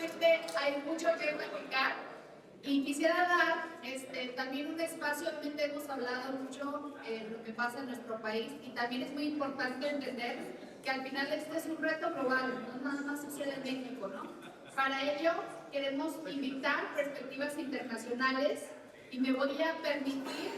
definitivamente hay mucho que platicar y quisiera dar también un espacio. Obviamente hemos hablado mucho de lo que pasa en nuestro país y también es muy importante entender que al final este es un reto global, no nada más sucede en México, ¿no? Para ello queremos invitar perspectivas internacionales y me voy a permitir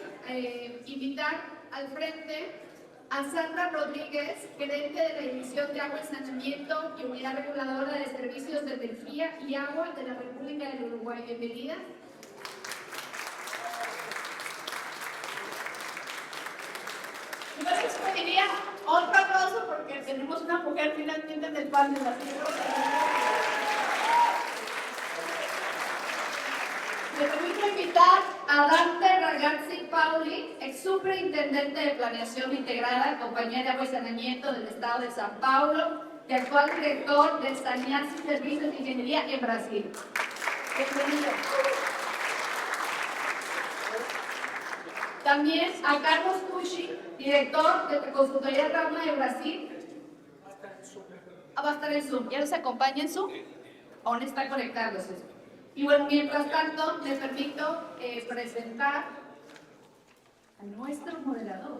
invitar al frente a Sandra Rodríguez, gerente de la División de Agua y Saneamiento y Unidad Reguladora de Servicios de Energía y Agua de la República del Uruguay. Bienvenida. Y no sé si me diría otro aplauso porque tenemos una mujer finalmente en el panel. Me permito invitar a Dante Ragazzi Pauli, ex superintendente de Planeación Integrada, Compañía de Agua y Saneamiento del Estado de São Paulo, y actual director de Saneamiento y Servicios de Ingeniería en Brasil. Bienvenido. También a Carlos Pucci, director de Consultoría Rama de Brasil. Va a estar en Zoom. ¿Ya nos acompaña en Zoom? Aún está conectándose. Y bueno, mientras tanto, me permito presentar a nuestro moderador,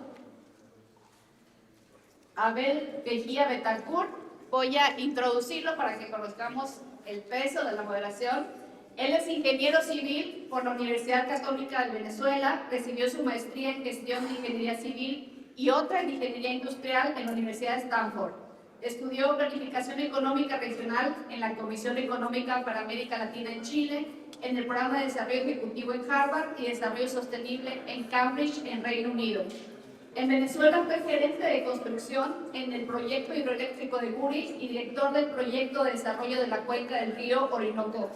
Abel Mejía Betancourt. Voy a introducirlo para que conozcamos el peso de la moderación. Él es ingeniero civil por la Universidad Católica de Venezuela, recibió su maestría en gestión de ingeniería civil y otra en ingeniería industrial en la Universidad de Stanford. Estudió planificación económica regional en la Comisión Económica para América Latina en Chile, en el programa de desarrollo ejecutivo en Harvard y desarrollo sostenible en Cambridge, en Reino Unido. En Venezuela fue gerente de construcción en el proyecto hidroeléctrico de Guri y director del proyecto de desarrollo de la cuenca del río Orinoco.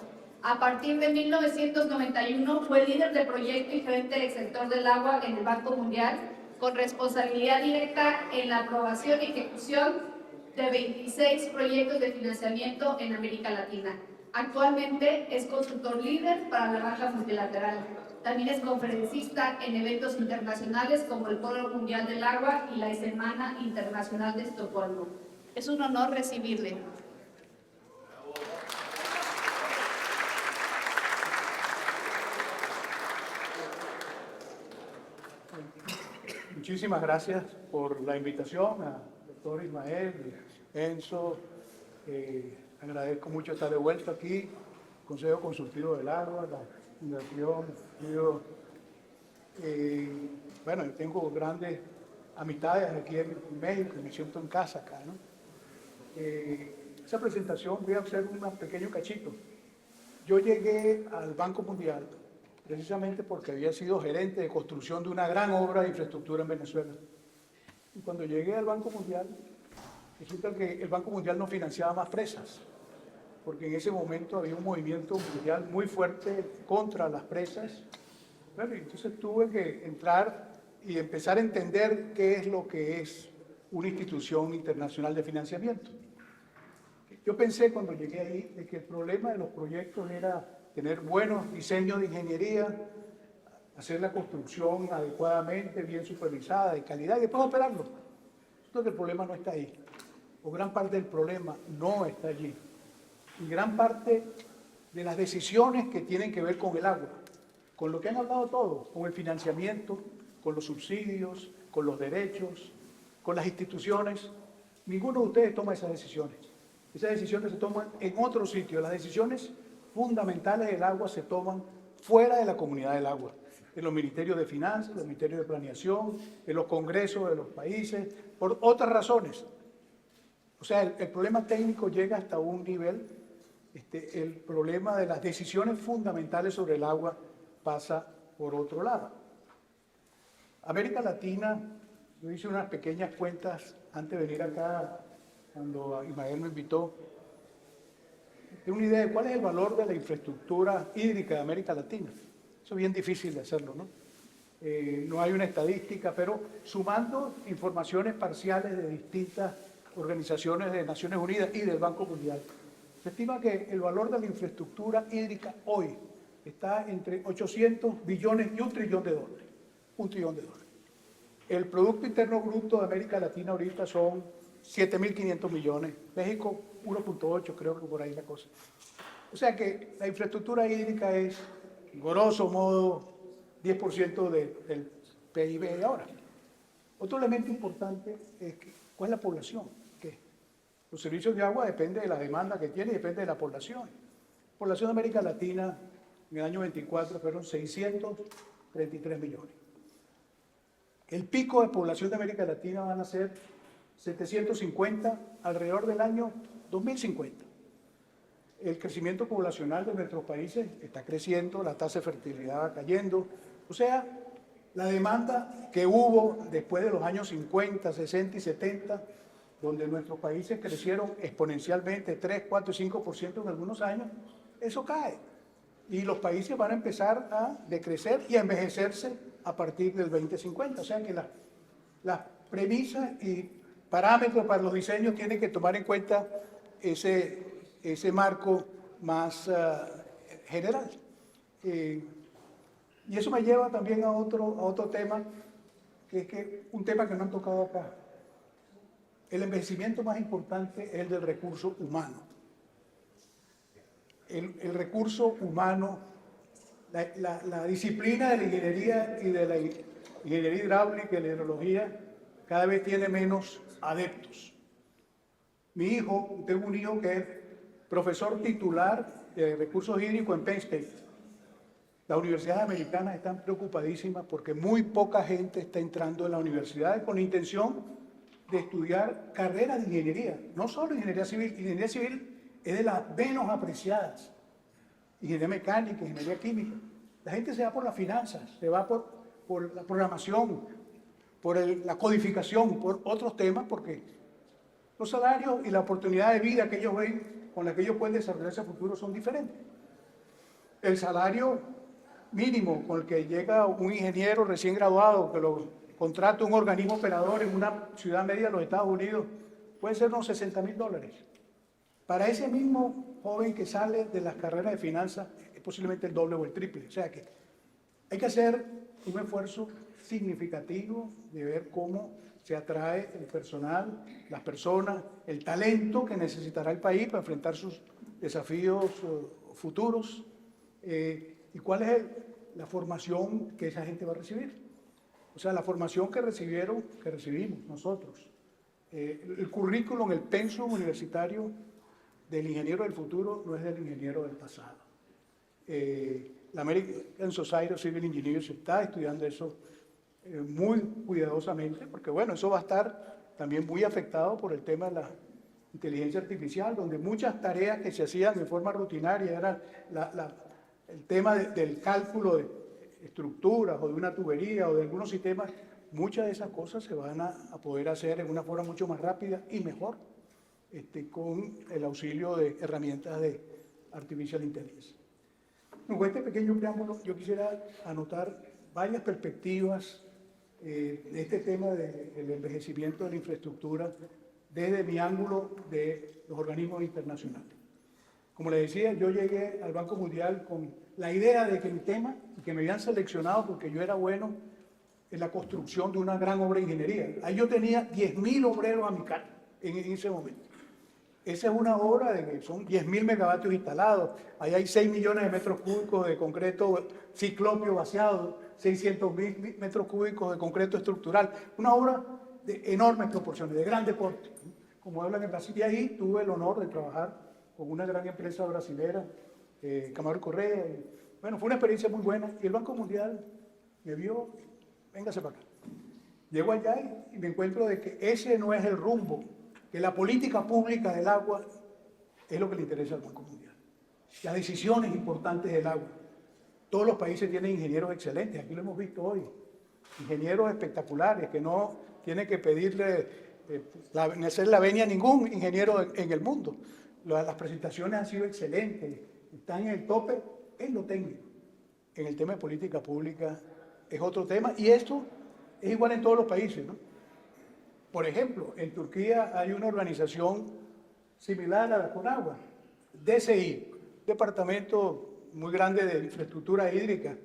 A partir de 1991 fue líder de proyecto y gerente del sector del agua en el Banco Mundial, con responsabilidad directa en la aprobación y ejecución de 26 proyectos de financiamiento en América Latina. Actualmente es consultor líder para la banca multilateral. También es conferencista en eventos internacionales como el Foro Mundial del Agua y la Semana Internacional de Estocolmo. Es un honor recibirle. Muchísimas gracias por la invitación a doctor Ismael, Enzo. Agradezco mucho estar de vuelta aquí, Consejo Consultivo del Agua, la Fundación. Bueno, yo tengo grandes amistades aquí en México, me siento en casa acá, ¿no? Esa presentación voy a hacer un pequeño cachito. Yo llegué al Banco Mundial precisamente porque había sido gerente de construcción de una gran obra de infraestructura en Venezuela. Y cuando llegué al Banco Mundial, resulta que el Banco Mundial no financiaba más presas, porque en ese momento había un movimiento mundial muy fuerte contra las presas. Bueno, entonces tuve que entrar y empezar a entender qué es lo que es una institución internacional de financiamiento. Yo pensé cuando llegué ahí de que el problema de los proyectos era tener buenos diseños de ingeniería, hacer la construcción adecuadamente, bien supervisada, de calidad, y después operarlo. Entonces el problema no está ahí, o gran parte del problema no está allí. Y gran parte de las decisiones que tienen que ver con el agua, con lo que han hablado todos, con el financiamiento, con los subsidios, con los derechos, con las instituciones, ninguno de ustedes toma esas decisiones. Esas decisiones se toman en otro sitio. Las decisiones fundamentales del agua se toman fuera de la comunidad del agua, en los ministerios de finanzas, en los ministerios de planeación, en los congresos de los países, por otras razones. O sea, el problema técnico llega hasta un nivel, el problema de las decisiones fundamentales sobre el agua pasa por otro lado. América Latina, yo hice unas pequeñas cuentas antes de venir acá, cuando Ismael me invitó. Tengo una idea de cuál es el valor de la infraestructura hídrica de América Latina. Eso es bien difícil de hacerlo, ¿no? No hay una estadística, pero sumando informaciones parciales de distintas organizaciones de Naciones Unidas y del Banco Mundial, se estima que el valor de la infraestructura hídrica hoy está entre 800 billones y $1 trillón. $1 trillón. El Producto Interno Bruto de América Latina ahorita son 7.500 millones. México 1.8, creo que por ahí la cosa. O sea que la infraestructura hídrica es, grosso modo, 10% del PIB de ahora. Otro elemento importante es cuál es la población. ¿Qué? Los servicios de agua dependen de la demanda que tiene y depende de la población. La población de América Latina en el año 24 fueron 633 millones. El pico de población de América Latina van a ser 750 alrededor del año 2050. El crecimiento poblacional de nuestros países está creciendo, la tasa de fertilidad va cayendo. O sea, la demanda que hubo después de los años 50, 60 y 70, donde nuestros países crecieron exponencialmente 3, 4 y 5% en algunos años, eso cae. Y los países van a empezar a decrecer y a envejecerse a partir del 2050. O sea que las premisas y parámetros para los diseños tienen que tomar en cuenta ese marco más general. Y eso me lleva también a otro tema, que es un tema que no han tocado acá. El envejecimiento más importante es el del recurso humano. El recurso humano, la disciplina de la ingeniería y de la ingeniería hidráulica y la hidrología cada vez tiene menos adeptos. Mi hijo, tengo un hijo que es profesor titular de recursos hídricos en Penn State. Las universidades americanas están preocupadísimas porque muy poca gente está entrando en las universidades con la intención de estudiar carreras de ingeniería, no solo ingeniería civil. Ingeniería civil es de las menos apreciadas. Ingeniería mecánica, ingeniería química. La gente se va por las finanzas, se va por la programación, por la codificación, por otros temas, porque los salarios y la oportunidad de vida que ellos ven, con la que ellos pueden desarrollarse a futuro, son diferentes. El salario mínimo con el que llega un ingeniero recién graduado, que lo contrata un organismo operador en una ciudad media de los Estados Unidos, puede ser unos $60,000. Para ese mismo joven que sale de las carreras de finanzas, es posiblemente el doble o el triple. O sea que hay que hacer un esfuerzo significativo de ver cómo se atrae el personal, las personas, el talento que necesitará el país para enfrentar sus desafíos futuros y cuál es la formación que esa gente va a recibir. O sea, la formación que recibimos nosotros. El currículum, el pensum universitario del ingeniero del futuro no es del ingeniero del pasado. La American Society of Civil Engineers está estudiando eso muy cuidadosamente, porque bueno, eso va a estar también muy afectado por el tema de la inteligencia artificial, donde muchas tareas que se hacían de forma rutinaria era el tema del cálculo de estructuras o de una tubería o de algunos sistemas. Muchas de esas cosas se van a poder hacer en una forma mucho más rápida y mejor, con el auxilio de herramientas de Artificial Intelligence. Con este pequeño preámbulo yo quisiera anotar varias perspectivas de este tema del envejecimiento de la infraestructura desde mi ángulo de los organismos internacionales. Como les decía, yo llegué al Banco Mundial con la idea de que mi tema, que me habían seleccionado porque yo era bueno en la construcción de una gran obra de ingeniería. Ahí yo tenía 10.000 obreros a mi cargo en ese momento. Esa es una obra de que son 10.000 megavatios instalados. Ahí hay 6 millones de metros cúbicos de concreto ciclopio vaciado, 600.000 metros cúbicos de concreto estructural. Una obra de enormes proporciones, de gran deporte, como hablan en Brasil. Y ahí tuve el honor de trabajar con una gran empresa brasilera, Camargo Correa. Bueno, fue una experiencia muy buena. Y el Banco Mundial me vio, véngase para acá. Llego allá y me encuentro de que ese no es el rumbo, que la política pública del agua es lo que le interesa al Banco Mundial. Las decisiones importantes del agua. Todos los países tienen ingenieros excelentes, aquí lo hemos visto hoy. Ingenieros espectaculares que no tienen que pedirle hacer la venia a ningún ingeniero en el mundo. Las presentaciones han sido excelentes, están en el tope en lo técnico. En el tema de política pública es otro tema y esto es igual en todos los países, ¿no? Por ejemplo, en Turquía hay una organización similar a la Conagua, DSI, departamento muy grande de infraestructura hídrica,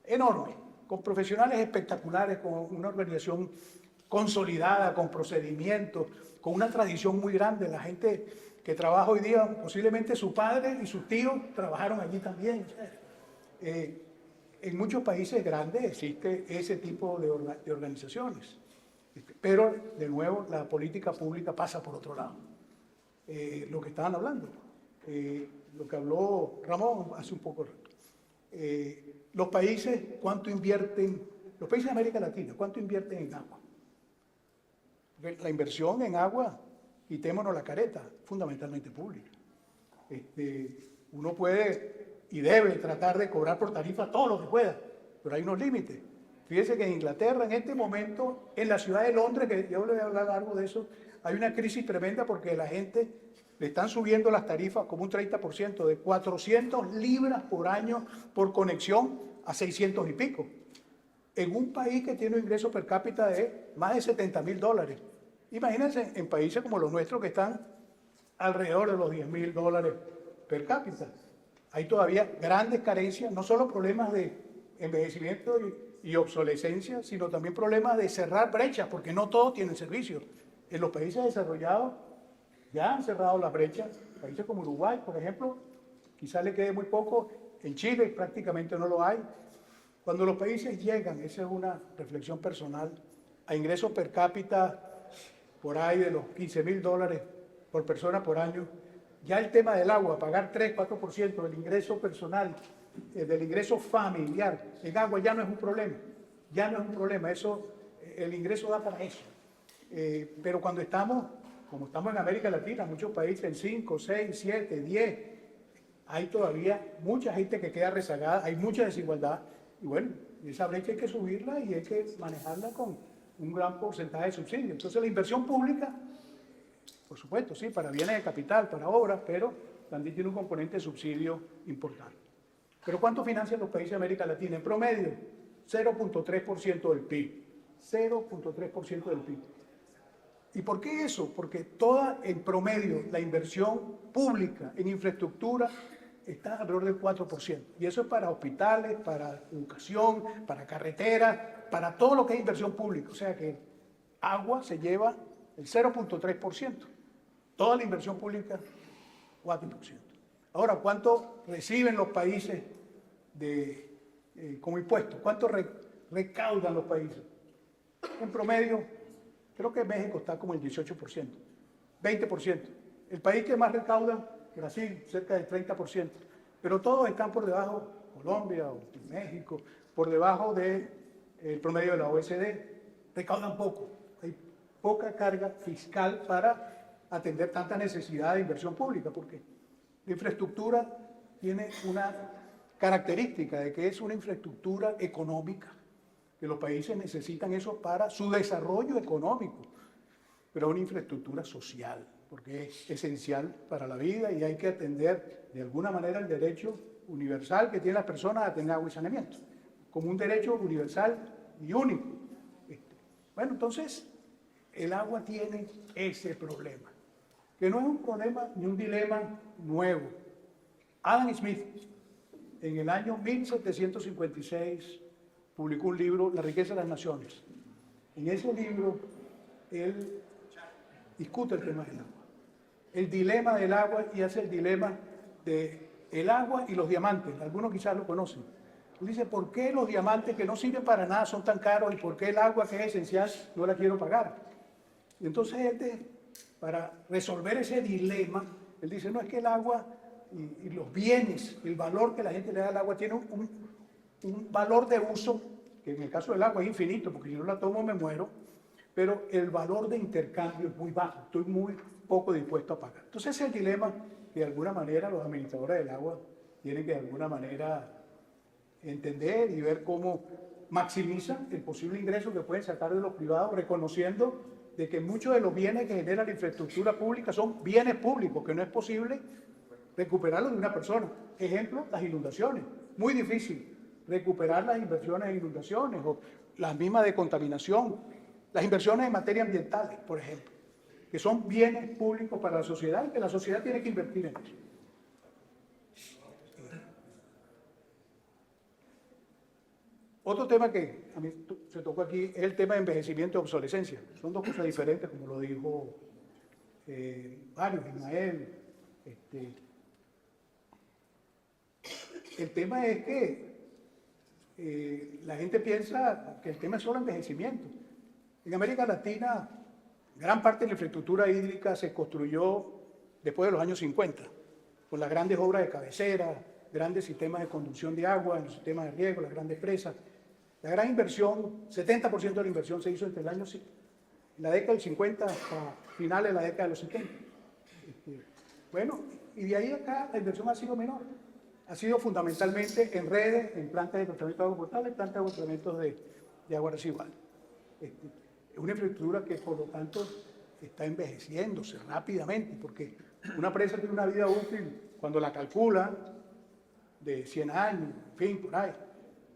enorme, con profesionales espectaculares, con una organización consolidada, con procedimientos, con una tradición muy grande. La gente que trabaja hoy día, posiblemente su padre y sus tíos trabajaron allí también. En muchos países grandes existe ese tipo de organizaciones. Pero, de nuevo, la política pública pasa por otro lado. Lo que estaban hablando, lo que habló Ramón hace un poco. Los países, ¿cuánto invierten? Los países de América Latina, ¿cuánto invierten en agua? La inversión en agua, quitémonos la careta, fundamentalmente pública. Uno puede y debe tratar de cobrar por tarifa todo lo que pueda, pero hay unos límites. Fíjense que en Inglaterra, en este momento, en la ciudad de Londres, que yo le voy a hablar algo de eso, hay una crisis tremenda porque la gente le están subiendo las tarifas como un 30%, de 400 libras por año por conexión a 600 y pico. En un país que tiene un ingreso per cápita de más de $70,000. Imagínense en países como los nuestros que están alrededor de los $10,000 per cápita. Hay todavía grandes carencias, no solo problemas de envejecimiento y obsolescencia, sino también problemas de cerrar brechas, porque no todos tienen servicios. En los países desarrollados ya han cerrado las brechas, países como Uruguay, por ejemplo, quizás le quede muy poco, en Chile prácticamente no lo hay. Cuando los países llegan, esa es una reflexión personal, a ingresos per cápita por ahí de los $15,000 por persona por año, ya el tema del agua, pagar 3-4% del ingreso personal, del ingreso familiar en agua ya no es un problema, ya no es un problema, eso, el ingreso da para eso. Pero cuando estamos, como estamos en América Latina, muchos países en 5, 6, 7, 10, hay todavía mucha gente que queda rezagada, hay mucha desigualdad, y bueno, esa brecha hay que subirla y hay que manejarla con un gran porcentaje de subsidio. Entonces la inversión pública, por supuesto, sí, para bienes de capital, para obras, pero también tiene un componente de subsidio importante. ¿Pero cuánto financian los países de América Latina? En promedio, 0.3% del PIB. 0.3% del PIB. ¿Y por qué eso? Porque toda, en promedio, la inversión pública en infraestructura está alrededor del 4%. Y eso es para hospitales, para educación, para carreteras, para todo lo que es inversión pública. O sea que agua se lleva el 0.3%. Toda la inversión pública, 4%. Ahora, ¿cuánto reciben los países como impuestos? ¿Cuánto recaudan los países? En promedio, creo que México está como el 18%, 20%. El país que más recauda, Brasil, cerca del 30%. Pero todos están por debajo, Colombia o México, por debajo del promedio de la OECD. Recaudan poco. Hay poca carga fiscal para atender tanta necesidad de inversión pública, porque la infraestructura tiene una característica de que es una infraestructura económica, que los países necesitan eso para su desarrollo económico, pero es una infraestructura social, porque es esencial para la vida y hay que atender de alguna manera el derecho universal que tienen las personas a tener agua y saneamiento, como un derecho universal y único. Bueno, entonces, el agua tiene ese problema, que no es un problema ni un dilema nuevo. Adam Smith, en el año 1756, publicó un libro, La riqueza de las naciones. En ese libro, él discute el tema del agua, el dilema del agua, y hace el dilema del agua y los diamantes. Algunos quizás lo conocen. Él dice, ¿por qué los diamantes que no sirven para nada son tan caros y por qué el agua, que es esencial, no la quiero pagar? Y entonces él, para resolver ese dilema, él dice, no, es que el agua y los bienes, el valor que la gente le da al agua tiene un valor de uso, que en el caso del agua es infinito, porque si no la tomo me muero, pero el valor de intercambio es muy bajo, estoy muy poco dispuesto a pagar. Entonces ese es el dilema que de alguna manera los administradores del agua tienen que de alguna manera entender y ver cómo maximizan el posible ingreso que pueden sacar de los privados, reconociendo de que muchos de los bienes que genera la infraestructura pública son bienes públicos, que no es posible recuperarlos de una persona. Ejemplo, las inundaciones. Muy difícil recuperar las inversiones en inundaciones o las mismas de contaminación, las inversiones en materia ambiental, por ejemplo, que son bienes públicos para la sociedad y que la sociedad tiene que invertir en eso. Otro tema que a mí se tocó aquí es el tema de envejecimiento y obsolescencia. Son dos cosas diferentes, como lo dijo varios, Ismael. El tema es que la gente piensa que el tema es solo envejecimiento. En América Latina, gran parte de la infraestructura hídrica se construyó después de los años 50, con las grandes obras de cabecera, grandes sistemas de conducción de agua, los sistemas de riego, las grandes presas. La gran inversión, 70% de la inversión se hizo entre el año, en la década del 50 hasta finales de la década de los 70. Bueno, y de ahí acá la inversión ha sido menor. Ha sido fundamentalmente en redes, en plantas de tratamiento de agua potable, plantas de tratamiento de agua residual. Es una infraestructura que, por lo tanto, está envejeciéndose rápidamente, porque una presa tiene una vida útil, cuando la calcula, de 100 años, en fin, por ahí.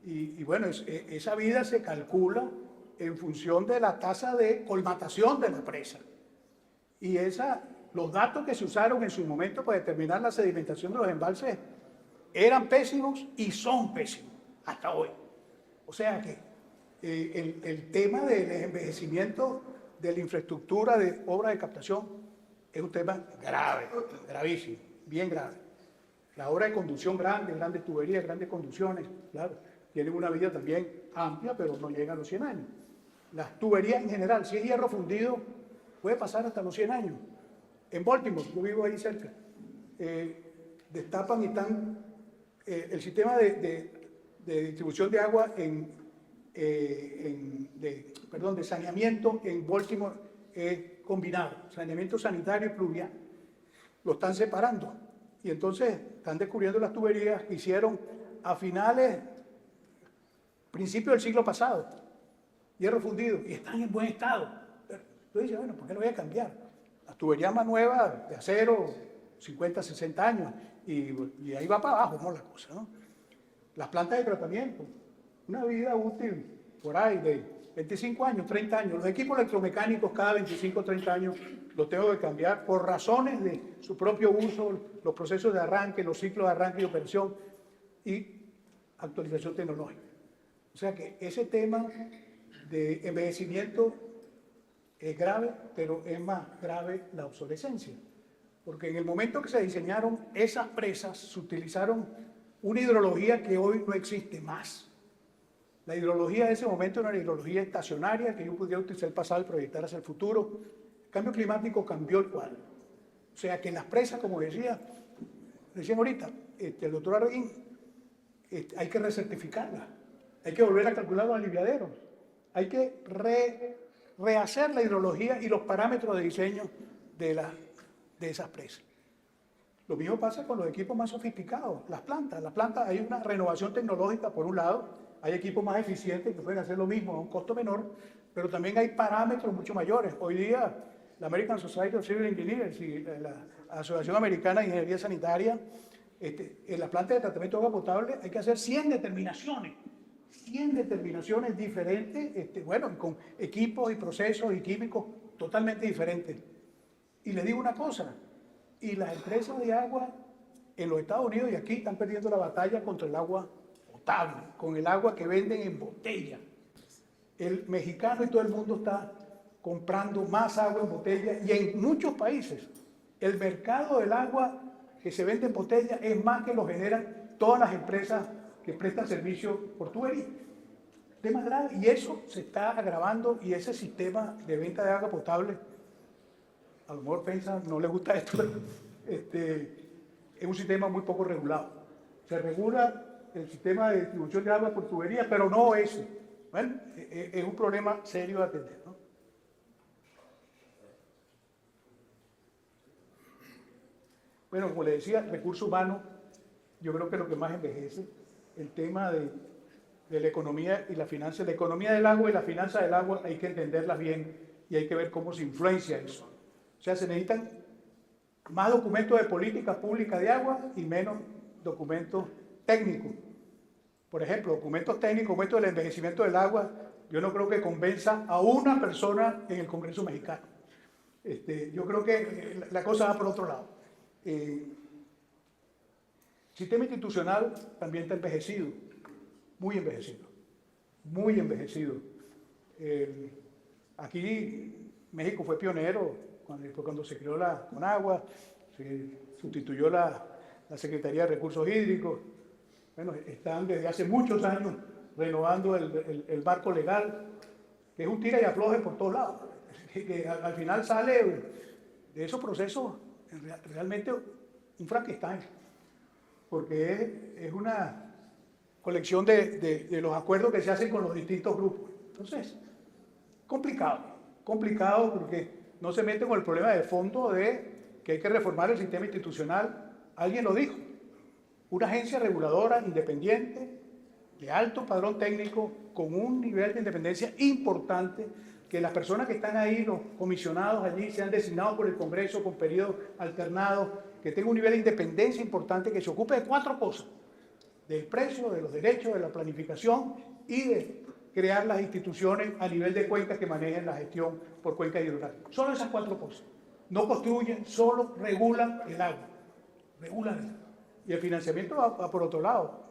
Y bueno, esa vida se calcula en función de la tasa de colmatación de la presa. Y los datos que se usaron en su momento para determinar la sedimentación de los embalses eran pésimos y son pésimos hasta hoy. O sea que el tema del envejecimiento de la infraestructura de obras de captación es un tema grave, gravísimo, bien grave. La obra de conducción grande, grandes tuberías, grandes conducciones, claro, tienen una vida también amplia, pero no llegan a los 100 años. Las tuberías en general, si es hierro fundido, puede pasar hasta los 100 años. En Baltimore, yo vivo ahí cerca, destapan y están el sistema de distribución de agua de saneamiento en Baltimore combinado, saneamiento sanitario y pluvial. Lo están separando y entonces están descubriendo las tuberías que hicieron a principios del siglo pasado, hierro fundido, y están en buen estado. Tú dices, bueno, ¿por qué lo voy a cambiar? Las tuberías más nuevas, de acero, 50, 60 años, y ahí va para abajo, ¿no? La cosa, ¿no? Las plantas de tratamiento, una vida útil por ahí de 25 años, 30 años. Los equipos electromecánicos cada 25 o 30 años los tengo que cambiar por razones de su propio uso, los procesos de arranque, los ciclos de arranque y operación y actualización tecnológica. O sea que ese tema de envejecimiento es grave, pero es más grave la obsolescencia. Porque en el momento que se diseñaron esas presas, se utilizaron una hidrología que hoy no existe más. La hidrología de ese momento era una hidrología estacionaria que yo pudiera utilizar el pasado y proyectar hacia el futuro. El cambio climático cambió el cuadro. O sea que en las presas, como decían ahorita, el doctor Arguín, hay que recertificarlas, hay que volver a calcular los aliviaderos, hay que rehacer la hidrología y los parámetros de diseño de esas presas. Lo mismo pasa con los equipos más sofisticados, las plantas. Las plantas hay una renovación tecnológica por un lado, hay equipos más eficientes que pueden hacer lo mismo a un costo menor, pero también hay parámetros mucho mayores. Hoy día la American Society of Civil Engineers y la Asociación Americana de Ingeniería Sanitaria, en la planta de tratamiento de agua potable hay que hacer 100 determinaciones diferentes, bueno, con equipos y procesos y químicos totalmente diferentes. Y le digo una cosa, y las empresas de agua en los Estados Unidos y aquí están perdiendo la batalla contra el agua potable, con el agua que venden en botella. El mexicano y todo el mundo está comprando más agua en botella y en muchos países el mercado del agua que se vende en botella es más que lo generan todas las empresas que prestan servicio por tubería. Tema grave, y eso se está agravando y ese sistema de venta de agua potable, a lo mejor piensan, no les gusta esto, pero es un sistema muy poco regulado. Se regula el sistema de distribución de agua por tubería, pero no ese. Bueno, es un problema serio de atender, ¿no? Bueno, como le decía, recursos humanos, yo creo que es lo que más envejece, el tema de la economía y la finanza. La economía del agua y la finanza del agua hay que entenderlas bien y hay que ver cómo se influencia eso. O sea, se necesitan más documentos de políticas públicas de agua y menos documentos técnicos. Por ejemplo, documentos técnicos, documentos del envejecimiento del agua, yo no creo que convenza a una persona en el Congreso mexicano. Yo creo que la cosa va por otro lado. El sistema institucional también está envejecido, muy envejecido. muy envejecido. Aquí México fue pionero cuando se creó la Conagua, se sustituyó la Secretaría de Recursos Hídricos. Bueno, están desde hace muchos años renovando el marco legal, que es un tira y afloje por todos lados, que al final sale de esos procesos realmente un Frankenstein, porque es una colección de los acuerdos que se hacen con los distintos grupos. Entonces, complicado porque no se mete con el problema de fondo de que hay que reformar el sistema institucional. Alguien lo dijo, una agencia reguladora independiente, de alto padrón técnico, con un nivel de independencia importante, que las personas que están ahí, los comisionados allí, sean designados por el Congreso con periodos alternados, que tenga un nivel de independencia importante, que se ocupe de 4 cosas: del precio, de los derechos, de la planificación y de crear las instituciones a nivel de cuencas que manejen la gestión por cuenca hidrográfica. Solo esas 4 cosas. No construyen, solo regulan el agua. Regulan el agua. Y el financiamiento va por otro lado.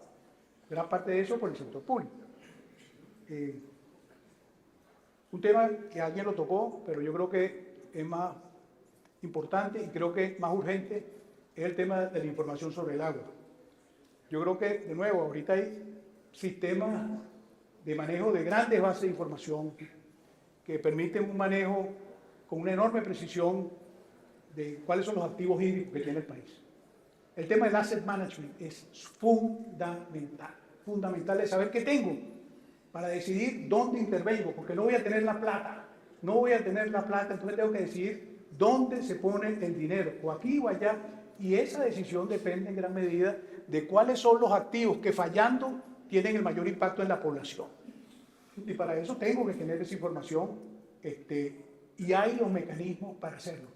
Gran parte de eso por el sector público. Un tema que alguien lo tocó, pero yo creo que es más importante y creo que es más urgente, es el tema de la información sobre el agua. Yo creo que, de nuevo, ahorita hay sistemas de manejo de grandes bases de información que permiten un manejo con una enorme precisión de cuáles son los activos hídricos que tiene el país. El tema del asset management es fundamental de saber qué tengo para decidir dónde intervengo, porque no voy a tener la plata, entonces tengo que decidir dónde se pone el dinero, o aquí o allá, y esa decisión depende en gran medida de cuáles son los activos que fallando tienen el mayor impacto en la población. Y para eso tengo que tener esa información, y hay los mecanismos para hacerlo.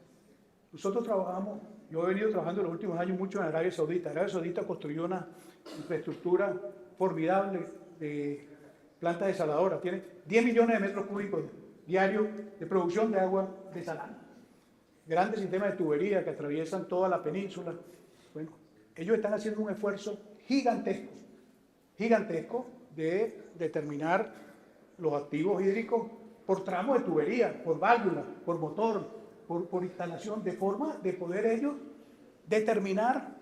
Nosotros trabajamos, yo he venido trabajando en los últimos años mucho en Arabia Saudita. Arabia Saudita construyó una infraestructura formidable de plantas desaladoras. Tiene 10 millones de metros cúbicos diarios de producción de agua desalada. Grandes sistemas de tubería que atraviesan toda la península. Bueno, ellos están haciendo un esfuerzo gigantesco de determinar los activos hídricos por tramos de tubería, por válvulas, por motor, por instalación, de forma de poder ellos determinar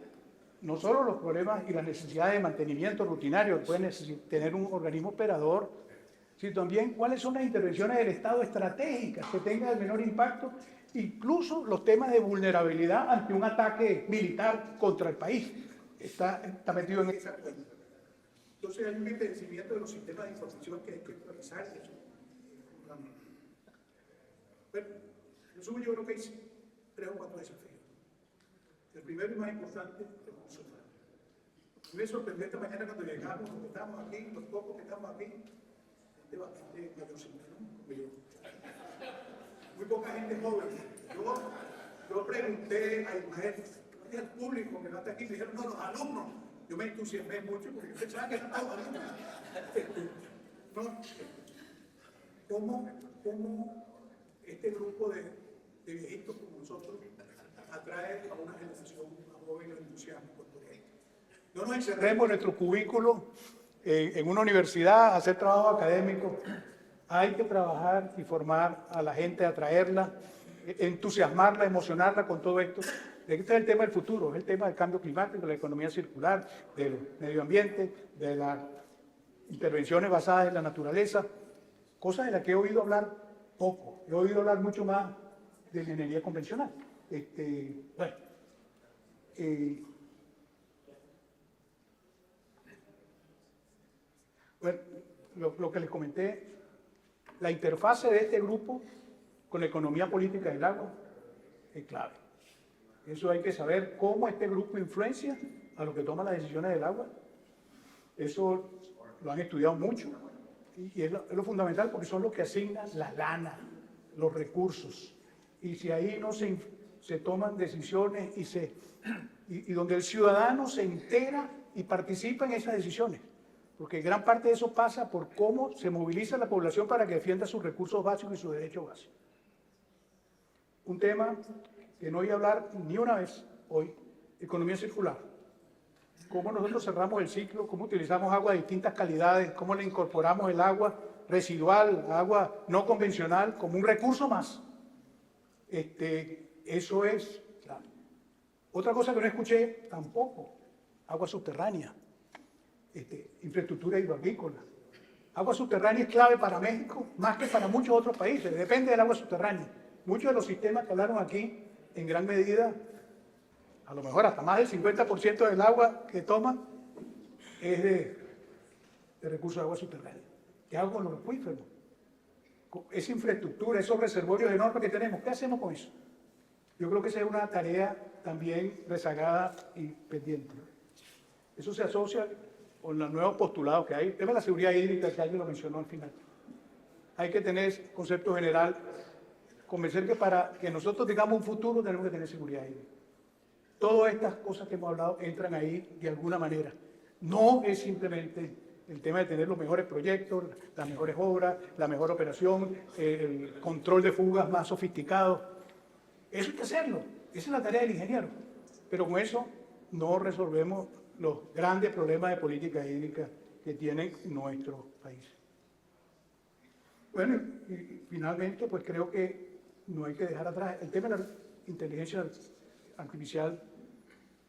no solo los problemas y las necesidades de mantenimiento rutinario que pueden tener un organismo operador, sino también cuáles son las intervenciones del Estado estratégicas que tengan el menor impacto, incluso los temas de vulnerabilidad ante un ataque militar contra el país. Está metido en esa cuenta. Entonces hay un envejecimiento de los sistemas de información que hay que actualizar. Bueno, en resumen, yo creo que hay 3 o 4 desafíos. El primero y más importante, recursos humanos. Me sorprendió esta mañana cuando llegamos, porque estamos aquí, los pocos que estamos aquí, gente bastante mayorcita, ¿no? Como yo. Muy poca gente joven. Yo pregunté a Ismael, al público que no está aquí, me dijeron, no, los alumnos. Yo me entusiasmé mucho porque yo pensaba que eran todos alumnos. ¿Cómo este grupo de viejitos como nosotros atrae a una generación joven y entusiasmo por esto? No nos encerremos en nuestro cubículo en una universidad a hacer trabajo académico. Hay que trabajar y formar a la gente, atraerla, entusiasmarla, emocionarla con todo esto. Este es el tema del futuro, es el tema del cambio climático, de la economía circular, del medio ambiente, de las intervenciones basadas en la naturaleza, cosas de las que he oído hablar poco. He oído hablar mucho más de la ingeniería convencional. Lo que les comenté, la interfase de este grupo con la economía política del agua es clave. Eso hay que saber cómo este grupo influencia a los que toman las decisiones del agua. Eso lo han estudiado mucho y es lo fundamental porque son los que asignan la lana, los recursos. Y si ahí no se toman decisiones y donde el ciudadano se entera y participa en esas decisiones, porque gran parte de eso pasa por cómo se moviliza la población para que defienda sus recursos básicos y sus derechos básicos. Un tema que no voy a hablar ni una vez hoy, economía circular. cómo nosotros cerramos el ciclo, cómo utilizamos agua de distintas calidades, cómo le incorporamos el agua residual, agua no convencional, como un recurso más. Eso es claro. Otra cosa que no escuché tampoco, agua subterránea, infraestructura hidroagrícola. Agua subterránea es clave para México, más que para muchos otros países, depende del agua subterránea. Muchos de los sistemas que hablaron aquí, en gran medida, a lo mejor hasta más del 50% del agua que toman es de recursos de agua subterránea. ¿Qué hago con los acuíferos? Con esa infraestructura, esos reservorios enormes que tenemos, ¿qué hacemos con eso? Yo creo que esa es una tarea también rezagada y pendiente. Eso se asocia con los nuevos postulados que hay. El tema de la seguridad hídrica, que alguien lo mencionó al final. Hay que tener concepto general, convencer que para que nosotros tengamos un futuro tenemos que tener seguridad hídrica. Todas estas cosas que hemos hablado entran ahí de alguna manera. No es simplemente el tema de tener los mejores proyectos, las mejores obras, la mejor operación, el control de fugas más sofisticado. Eso hay que hacerlo. Esa es la tarea del ingeniero. Pero con eso no resolvemos los grandes problemas de política hídrica que tiene nuestro país. Bueno, y finalmente, pues creo que no hay que dejar atrás el tema de la inteligencia artificial.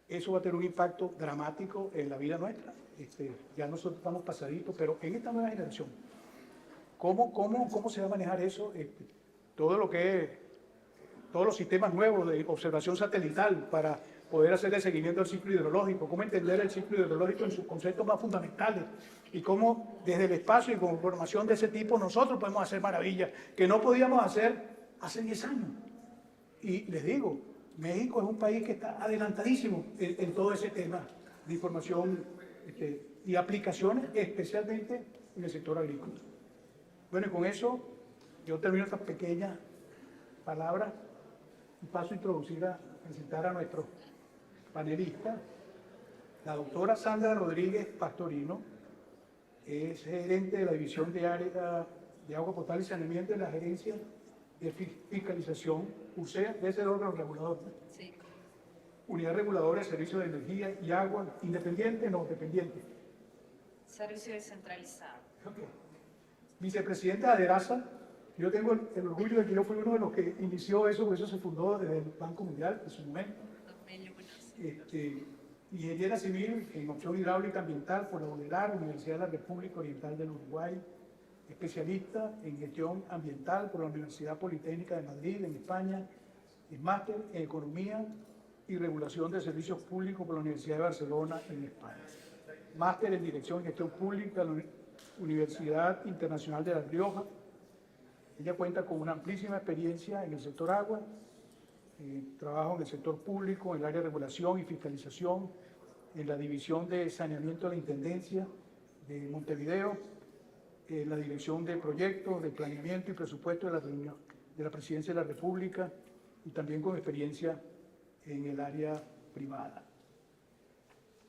Eso va a tener un impacto dramático en la vida nuestra. Ya nosotros estamos pasaditos, pero en esta nueva generación, ¿cómo se va a manejar eso? Todo lo que es, todos los sistemas nuevos de observación satelital para poder hacer el seguimiento del ciclo hidrológico, cómo entender el ciclo hidrológico en sus conceptos más fundamentales y cómo desde el espacio y con información de ese tipo nosotros podemos hacer maravillas que no podíamos hacer hace 10 años. Y les digo, México es un país que está adelantadísimo en todo ese tema de información y aplicaciones, especialmente en el sector agrícola. Bueno, y con eso yo termino esta pequeña palabra y paso a introducir, a presentar a nuestro panelista, la doctora Sandra Rodríguez Pastorino, es gerente de la División de Área de Agua Potable y Saneamiento de la Gerencia de Fiscalización, USEA, de ese órgano regulador. Sí. Unidad Reguladora de Servicios de Energía y Agua, independiente, no dependiente. Servicio descentralizado. Okay. Vicepresidenta de ADERASA, yo tengo el orgullo de que yo fui uno de los que inició eso, porque eso se fundó desde el Banco Mundial en su momento. 2001. Ingeniera civil en opción hidráulica ambiental por la UDELAR, Universidad de la República Oriental del Uruguay, especialista en gestión ambiental por la Universidad Politécnica de Madrid, en España, es máster en economía y regulación de servicios públicos por la Universidad de Barcelona, en España. Máster en dirección y gestión pública de la Universidad Internacional de La Rioja. Ella cuenta con una amplísima experiencia en el sector agua, trabajo en el sector público, en el área de regulación y fiscalización, en la división de saneamiento de la Intendencia de Montevideo, en la dirección de proyectos, de planeamiento y presupuesto de la Presidencia de la República y también con experiencia en el área privada.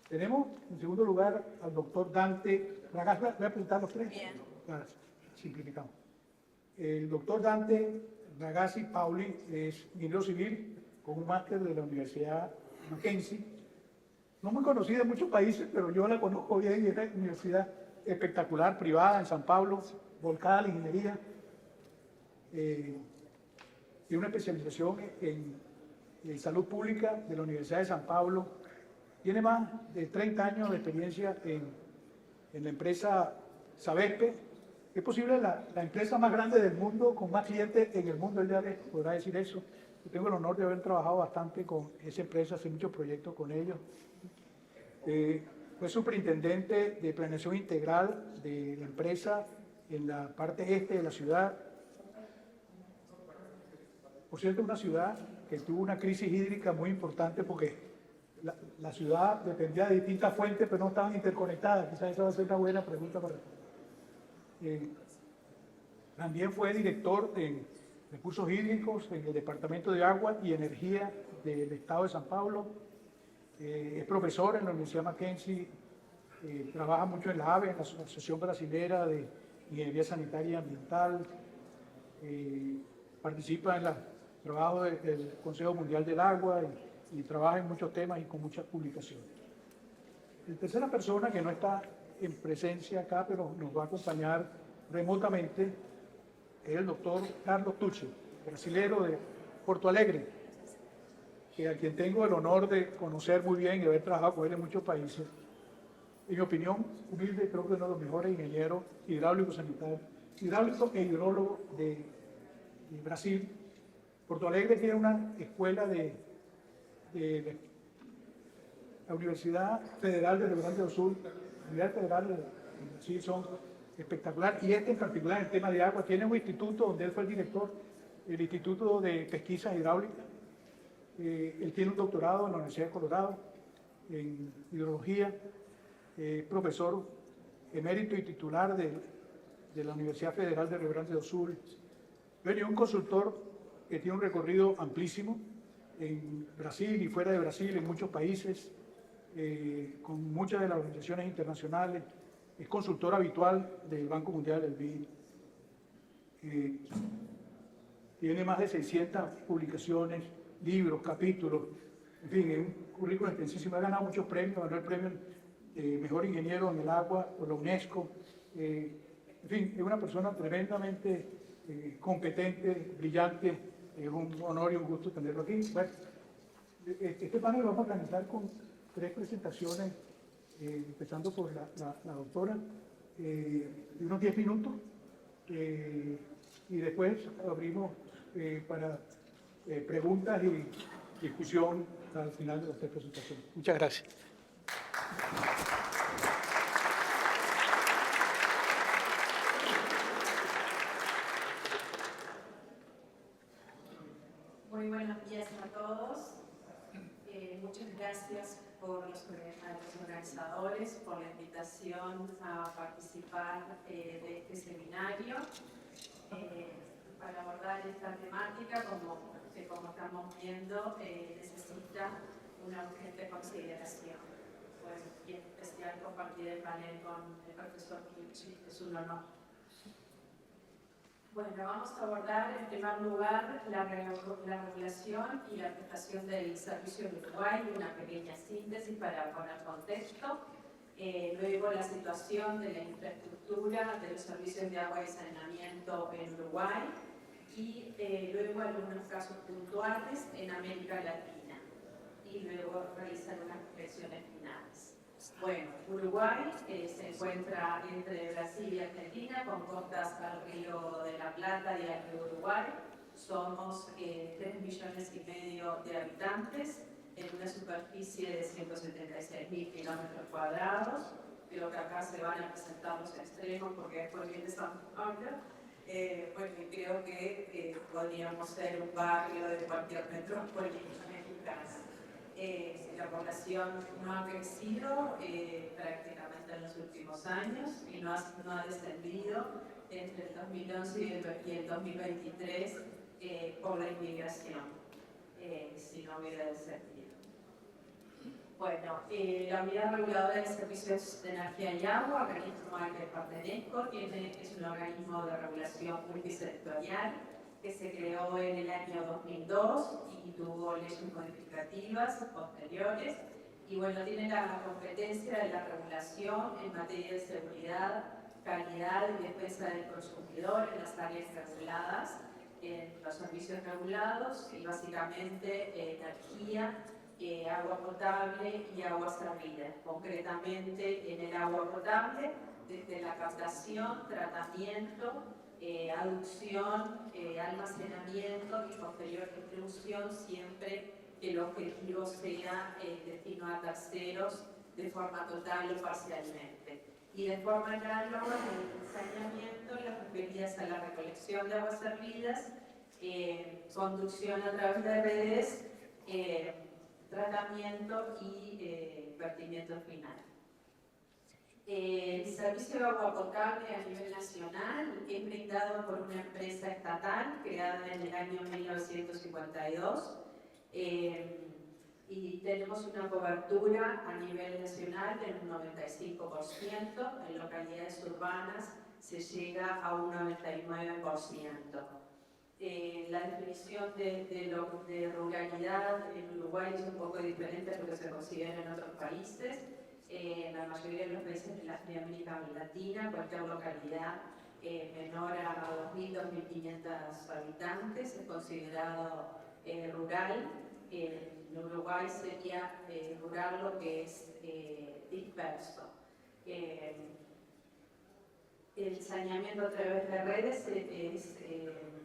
Tenemos, en segundo lugar, al doctor Dante Ragazzi. Voy a apuntar los tres. Bien. Simplificamos. El doctor Dante Ragazzi Pauli es ingeniero civil con un máster de la Universidad Mackenzie. No muy conocida en muchos países, pero yo la conozco bien y es una universidad espectacular, privada, en San Pablo, volcada a la ingeniería. Tiene una especialización en salud pública de la Universidad de San Pablo. Tiene más de 30 años de experiencia en la empresa Sabespe. Es posible la empresa más grande del mundo, con más clientes en el mundo, él ya les podrá decir eso. Yo tengo el honor de haber trabajado bastante con esa empresa, hacer muchos proyectos con ellos. Fue superintendente de planeación integral de la empresa en la parte este de la ciudad. Por cierto, una ciudad que tuvo una crisis hídrica muy importante porque la ciudad dependía de distintas fuentes, pero no estaban interconectadas. Quizás esa va a ser una buena pregunta para también fue director de recursos hídricos en el Departamento de Agua y Energía del Estado de San Pablo. Es profesor en la Universidad Mackenzie, trabaja mucho en la ABE, en la Asociación Brasilera de Ingeniería Sanitaria y Ambiental, participa en el trabajo del Consejo Mundial del Agua y trabaja en muchos temas y con muchas publicaciones. La tercera persona que no está en presencia acá, pero nos va a acompañar remotamente, es el doctor Carlos Tucci, brasilero de Porto Alegre, que a quien tengo el honor de conocer muy bien y haber trabajado con él en muchos países. En mi opinión, humilde, creo que uno de los mejores ingenieros hidráulicos sanitarios, hidráulico e hidrólogo de Brasil. Porto Alegre tiene una escuela de la Universidad Federal de Rio Grande do Sul, la Universidad Federal de Brasil son espectacular, y en particular, el tema de agua, tiene un instituto donde él fue el director, el Instituto de Pesquisas Hidráulicas. Él tiene un doctorado en la Universidad de Colorado en hidrología, profesor emérito y titular de la Universidad Federal de Rio Grande do Sul. Bueno, y un consultor que tiene un recorrido amplísimo en Brasil y fuera de Brasil, en muchos países, con muchas de las organizaciones internacionales. Es consultor habitual del Banco Mundial, del BID. Tiene más de 600 publicaciones, libros, capítulos, en fin, es un currículo extensísimo. Ha ganado muchos premios, ganó el premio Mejor Ingeniero en el Agua por la UNESCO. En fin, es una persona tremendamente competente, brillante. Es un honor y un gusto tenerlo aquí. Bueno, este panel lo vamos a organizar con 3 presentaciones, empezando por la doctora, de unos 10 minutos, y después abrimos para preguntas y discusión al final de las 3 presentaciones. Muchas gracias. Muy buenos días a todos. Muchas gracias a los organizadores por la invitación a participar de este seminario para abordar esta temática, como estamos viendo, necesita una urgente consideración. Pues, y en especial compartir el panel con el profesor Tucci, es un honor. Bueno, vamos a abordar en primer lugar la regulación y la prestación del servicio en Uruguay, una pequeña síntesis para poner contexto. Luego la situación de la infraestructura de los servicios de agua y saneamiento en Uruguay y luego algunos casos puntuales en América Latina y luego realizar unas reflexiones finales. Bueno, Uruguay se encuentra entre Brasil y Argentina, con costas al río de la Plata y al río Uruguay. Somos 3,5 millones de habitantes en una superficie de 176.000 kilómetros cuadrados. Creo que acá se van a presentar los extremos porque después viene San Pablo. Bueno, creo que podríamos ser un barrio de cualquier metrópoli mexicana. La población no ha crecido prácticamente en los últimos años y no ha descendido entre el 2011 y el 2023 por la inmigración, si no hubiera descendido. Bueno, la Unidad Reguladora de Servicios de Energía y Agua, organismo al que pertenezco, es un organismo de regulación multisectorial que se creó en el año 2002 y tuvo leyes modificativas posteriores. Y bueno, tiene la competencia de la regulación en materia de seguridad, calidad y defensa del consumidor en las áreas reguladas, en los servicios regulados y básicamente energía, agua potable y agua servida. Concretamente en el agua potable, desde la captación, tratamiento, aducción, almacenamiento y posterior distribución, siempre que el objetivo sea el destino a terceros de forma total o parcialmente. Y de forma análoga, el saneamiento, las referidas a la recolección de aguas servidas, conducción a través de redes, tratamiento y vertimiento final. El servicio de agua potable a nivel nacional es brindado por una empresa estatal creada en el año 1952 y tenemos una cobertura a nivel nacional del 95%, en localidades urbanas se llega a un 99%. La definición de ruralidad en Uruguay es un poco diferente a lo que se considera en otros países. En la mayoría de los países de la América Latina, cualquier localidad menor a 2.000-2.500 habitantes es considerado rural. En Uruguay sería rural lo que es disperso. El saneamiento a través de redes es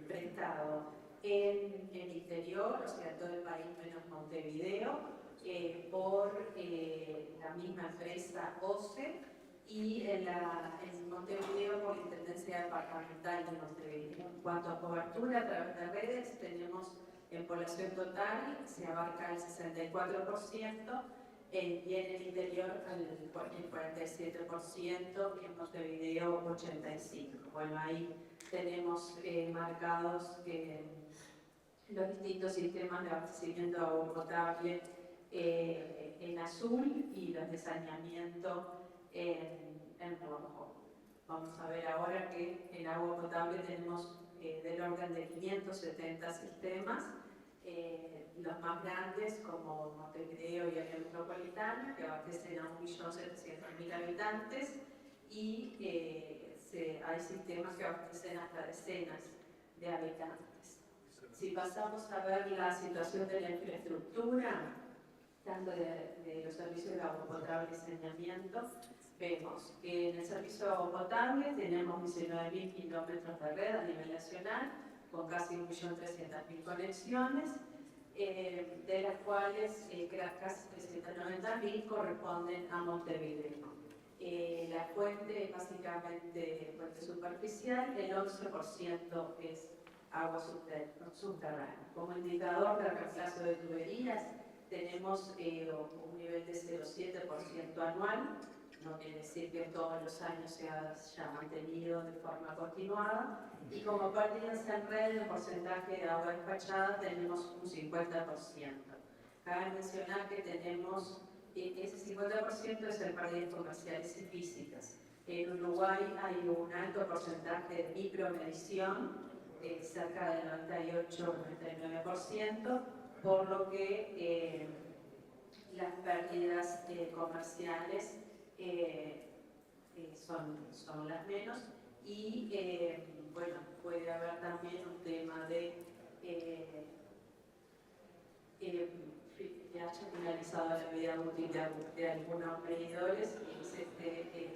prestado en el interior, o sea, todo el país menos Montevideo, por la misma empresa OCE, y en Montevideo por la Intendencia Departamental de Montevideo. En cuanto a cobertura a través de redes, tenemos en población total, se abarca el 64%, y en el interior el 47%, y en Montevideo 85%. Bueno, ahí tenemos marcados los distintos sistemas de abastecimiento de agua potable en azul y los de saneamiento en rojo. Vamos a ver ahora que en agua potable tenemos del orden de 570 sistemas, los más grandes como Montevideo y área metropolitana, que abastecen a 1.700.000 habitantes, y hay sistemas que abastecen hasta decenas de habitantes. Si pasamos a ver la situación de la infraestructura, tanto de los servicios de agua potable y saneamiento, vemos que en el servicio de agua potable tenemos 19.000 kilómetros de red a nivel nacional, con casi 1.300.000 conexiones, de las cuales casi 390.000 corresponden a Montevideo. La fuente es básicamente fuente superficial, el 11% es agua subterránea. Como indicador de reemplazo de tuberías, tenemos un nivel de 0,7% anual. No quiere decir que todos los años se haya mantenido de forma continuada. Y como pérdidas en red, el porcentaje de agua despachada tenemos un 50%. Cabe mencionar que tenemos ese 50% es en pérdidas comerciales y físicas. En Uruguay hay un alto porcentaje de micromedición, cerca del 98-99%, por lo que las pérdidas comerciales son las menos, y bueno, puede haber también un tema de que haya finalizado la vida útil de algunos medidores y se esté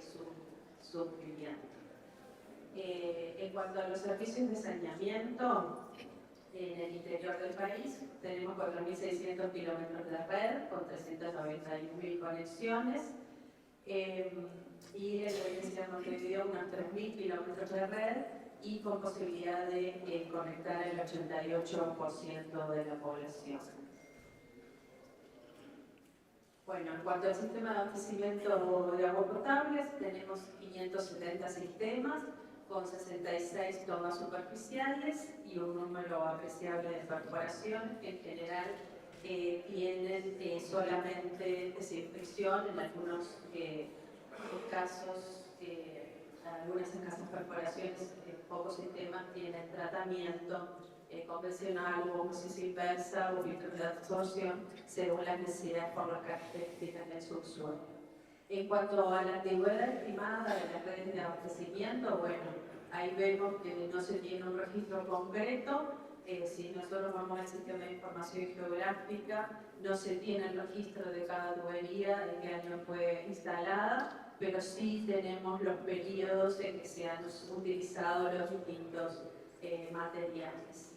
suprimiendo. En cuanto a los servicios de saneamiento, en el interior del país tenemos 4.600 kilómetros de red con 391.000 conexiones, y en la provincia de Montevideo unos 3.000 kilómetros de red, y con posibilidad de conectar el 88% de la población. Bueno, en cuanto al sistema de abastecimiento de agua potable, tenemos 570 sistemas con 66 tomas superficiales y un número apreciable de perforación. En general tienen solamente desinfección, en algunos casos, algunas escasas perforaciones, pocos sistemas tienen tratamiento convencional o osmosis inversa o filtros de absorción según las necesidades por las características del subsuelo. En cuanto a la antigüedad estimada de las redes de abastecimiento, bueno, ahí vemos que no se tiene un registro concreto. Si nosotros vamos al sistema de información geográfica, no se tiene el registro de cada tubería, de qué año fue instalada, pero sí tenemos los periodos en que se han utilizado los distintos materiales.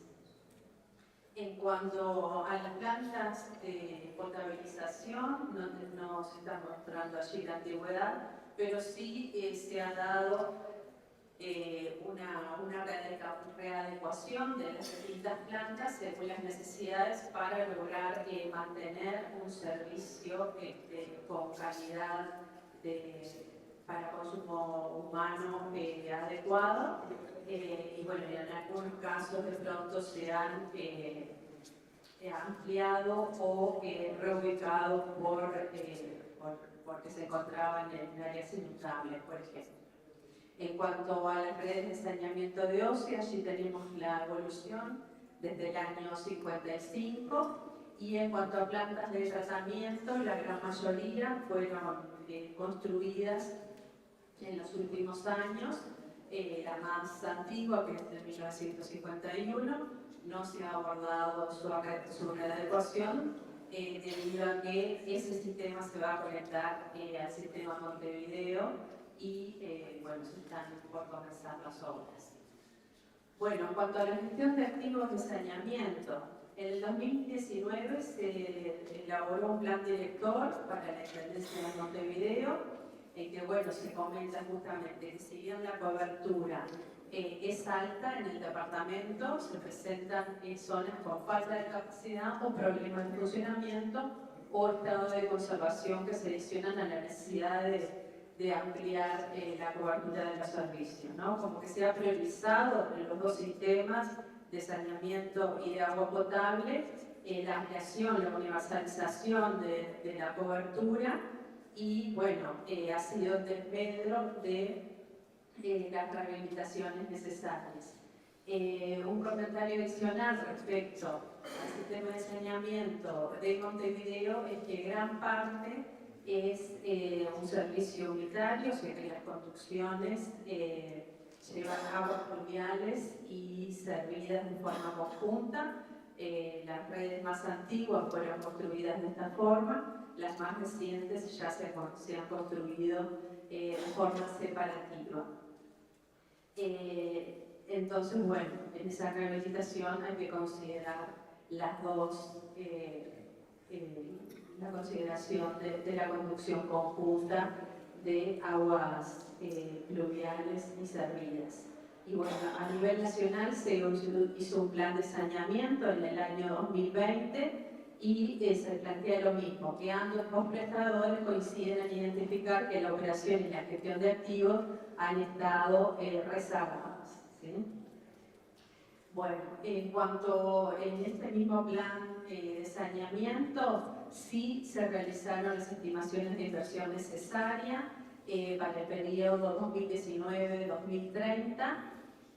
En cuanto a las plantas de potabilización, no se está mostrando allí la antigüedad, pero sí se ha dado una readecuación de las distintas plantas según las necesidades para lograr mantener un servicio con calidad para consumo humano adecuado. Y bueno, en algunos casos de pronto se han ampliado o reubicado porque se encontraban en áreas inundables, por ejemplo. En cuanto a las redes de saneamiento de OCE, allí tenemos la evolución desde el año 55, Y en cuanto a plantas de tratamiento, la gran mayoría fueron construidas en los últimos años. La más antigua, que es de 1951, no se ha abordado su readecuación debido a que ese sistema se va a conectar al sistema Montevideo y bueno, se están por comenzar las obras. Bueno, en cuanto a la gestión de activos de saneamiento, en el 2019 se elaboró un plan director para la Intendencia de Montevideo, en que bueno, se comenta justamente que si bien la cobertura es alta en el departamento, se presentan zonas con falta de capacidad o problemas de funcionamiento o estado de conservación que se adicionan a la necesidad de ampliar la cobertura de los servicios, ¿no? Como que se ha priorizado en los dos sistemas de saneamiento y de agua potable la ampliación, la universalización de la cobertura y, bueno, ha sido el desmedro de las rehabilitaciones necesarias. Un comentario adicional respecto al sistema de saneamiento de Montevideo es que gran parte es un servicio unitario, o sea que las conducciones llevan aguas pluviales y servidas de forma conjunta. Las redes más antiguas fueron construidas de esta forma, las más recientes ya se han construido de forma separativa. Entonces, bueno, en esa rehabilitación hay que considerar las dos, la consideración de la conducción conjunta de aguas pluviales y servidas. Y bueno, a nivel nacional se hizo un plan de saneamiento en el año 2020 y se plantea lo mismo, que ambos prestadores coinciden en identificar que la operación y la gestión de activos han estado rezagadas, ¿sí? Bueno, en cuanto en este mismo plan de saneamiento, sí se realizaron las estimaciones de inversión necesaria para el periodo 2019-2030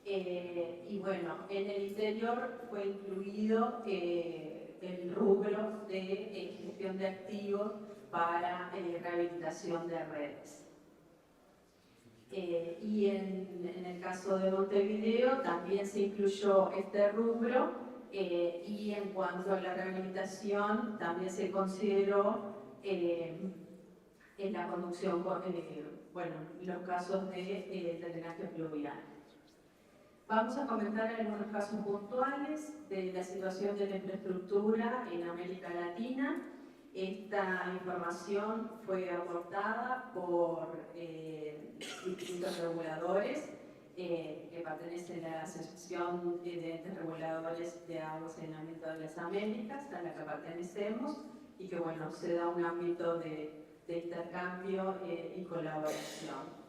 y bueno, en el interior fue incluido el rubro de gestión de activos para rehabilitación de redes. Y en el caso de Montevideo también se incluyó este rubro y en cuanto a la rehabilitación también se consideró en la conducción, bueno, los casos de drenaje fluvial. Vamos a comentar algunos casos puntuales de la situación de la infraestructura en América Latina. Esta información fue aportada por distintos reguladores que pertenecen a la Asociación de Entes Reguladores de Agua y Saneamiento de las Américas, a la que pertenecemos, y que bueno, se da un ámbito de intercambio y colaboración.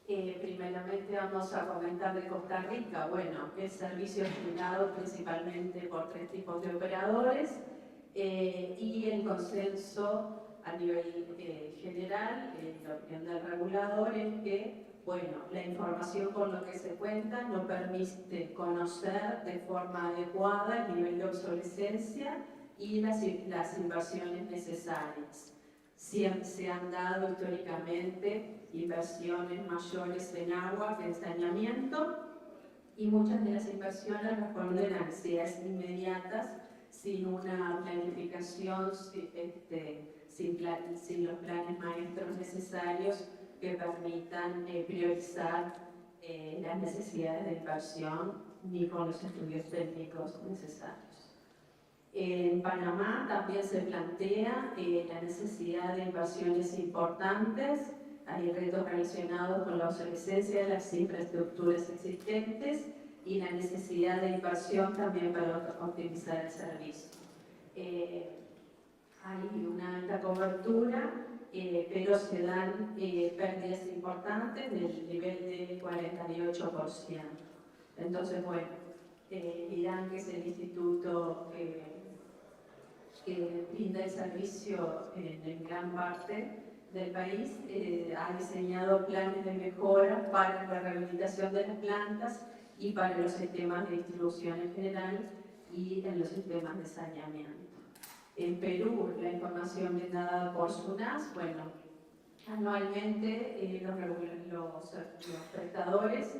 Primeramente vamos a comentar de Costa Rica. Bueno, el servicio es brindado principalmente por 3 tipos de operadores y el consenso a nivel general, la opinión del regulador es que, bueno, la información con lo que se cuenta no permite conocer de forma adecuada el nivel de obsolescencia y las inversiones necesarias. Se han dado históricamente inversiones mayores en agua que en saneamiento y muchas de las inversiones responden a necesidades inmediatas sin una planificación, sin los planes maestros necesarios que permitan priorizar las necesidades de inversión ni con los estudios técnicos necesarios. En Panamá también se plantea la necesidad de inversiones importantes. Hay retos relacionados con la obsolescencia de las infraestructuras existentes y la necesidad de inversión también para optimizar el servicio. Hay una alta cobertura, pero se dan pérdidas importantes del nivel del 48%. Entonces, bueno, Irán, que es el instituto que brinda el servicio en gran parte del país, ha diseñado planes de mejora para la rehabilitación de las plantas y para los sistemas de distribución en general y en los sistemas de saneamiento. En Perú, la información brindada por SUNAS, bueno, anualmente los prestadores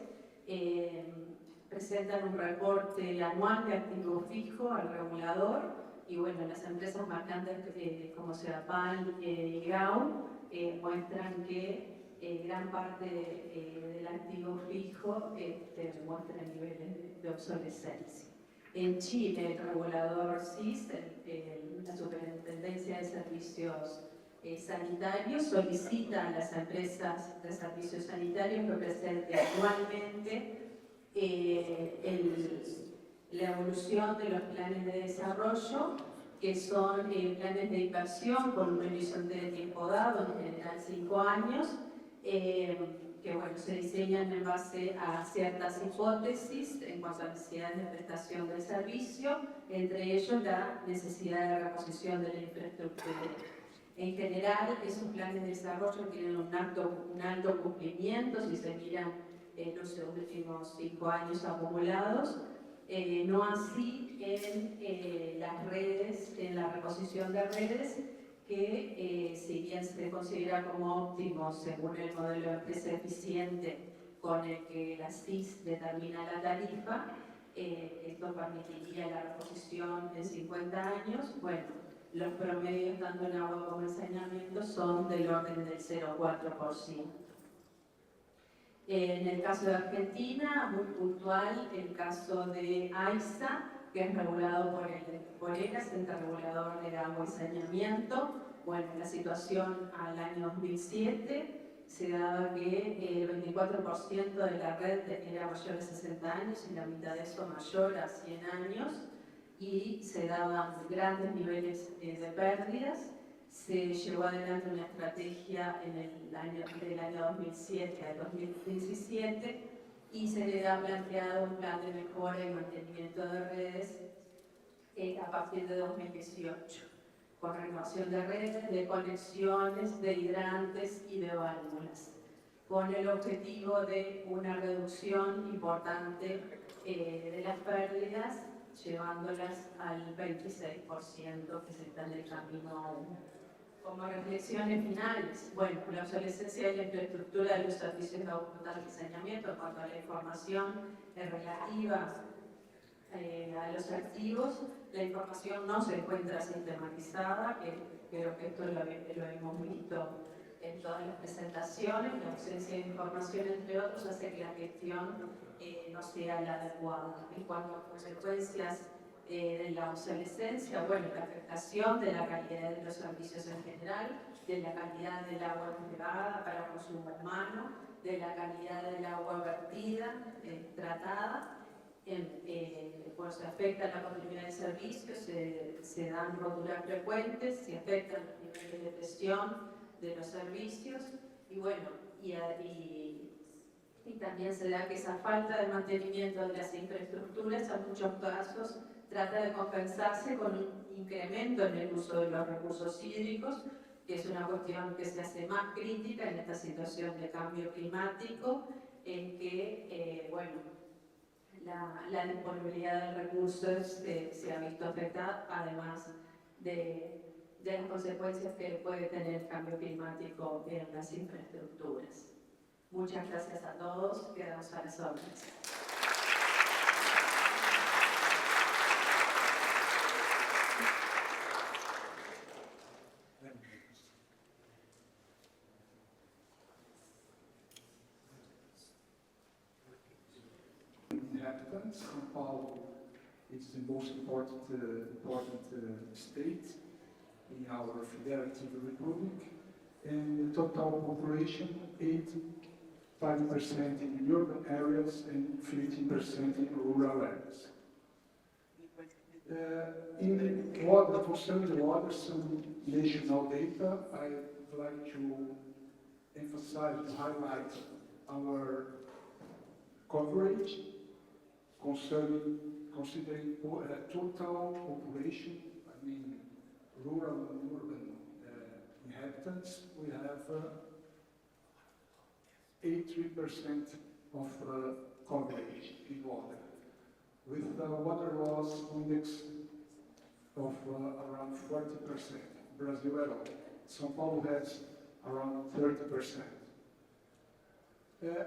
presentan un reporte anual de activo fijo al regulador y bueno, las empresas marcantes como Sedapal y Grau muestran que gran parte del activo fijo muestra niveles de obsolescencia. En Chile, el regulador SIS, la Superintendencia de Servicios Sanitarios, solicita a las empresas de servicios sanitarios que presenten anualmente la evolución de los planes de desarrollo, que son planes de inversión con una visión de tiempo dado, en general 5 años, que bueno, se diseñan en base a ciertas hipótesis en cuanto a necesidades de prestación del servicio, entre ellos la necesidad de la reposición de la infraestructura. En general, esos planes de desarrollo tienen un alto cumplimiento, si se miran los últimos 5 años acumulados, no así en las redes, en la reposición de redes, que si bien se considera como óptimo según el modelo de empresa eficiente con el que la SIS determina la tarifa, esto permitiría la reposición en 50 años. Bueno, los promedios tanto en agua como en saneamiento son del orden del 0,4%. En el caso de Argentina, muy puntual, el caso de AISA, que es regulado por ERA, Ente Regulador del Agua y Saneamiento. Bueno, la situación al año 2007 se daba que el 24% de la red era mayor de 60 años y la mitad de eso mayor a 100 años, y se daban grandes niveles de pérdidas. Se llevó adelante una estrategia del año 2007 al 2017 y se le ha planteado un plan de mejora y mantenimiento de redes a partir de 2018, con renovación de redes, de conexiones, de hidrantes y de válvulas, con el objetivo de una reducción importante de las pérdidas, llevándolas al 26% que se está en el camino aún. Como reflexiones finales, bueno, la obsolescencia de la infraestructura de los servicios de agua potable y saneamiento en cuanto a la información relativa a los activos, la información no se encuentra sistematizada, creo que esto lo hemos visto en todas las presentaciones. La ausencia de información, entre otros, hace que la gestión no sea la adecuada. En cuanto a consecuencias de la obsolescencia, bueno, la afectación de la calidad de los servicios en general, de la calidad del agua entregada para consumo humano, de la calidad del agua vertida, tratada. Pues se afecta la continuidad de servicios, se dan roturas frecuentes, se afectan los niveles de presión de los servicios y bueno, y también se da que esa falta de mantenimiento de las infraestructuras en muchos casos trata de compensarse con un incremento en el uso de los recursos hídricos, que es una cuestión que se hace más crítica en esta situación de cambio climático, en que, bueno, la disponibilidad de recursos se ha visto afectada, además de las consecuencias que puede tener el cambio climático en las infraestructuras. Muchas gracias a todos, quedamos a las órdenes. Inhabitants. São Paulo is the most important state in our Federative Republic, and the total population 85% in urban areas and 15% in rural areas. In water, concerning water, some national data, I'd like to emphasize, to highlight our coverage considering total population, I mean rural and urban inhabitants. We have 83% of coverage in water, with the water loss index of around 40%. Brasileiro, São Paulo has around 30%.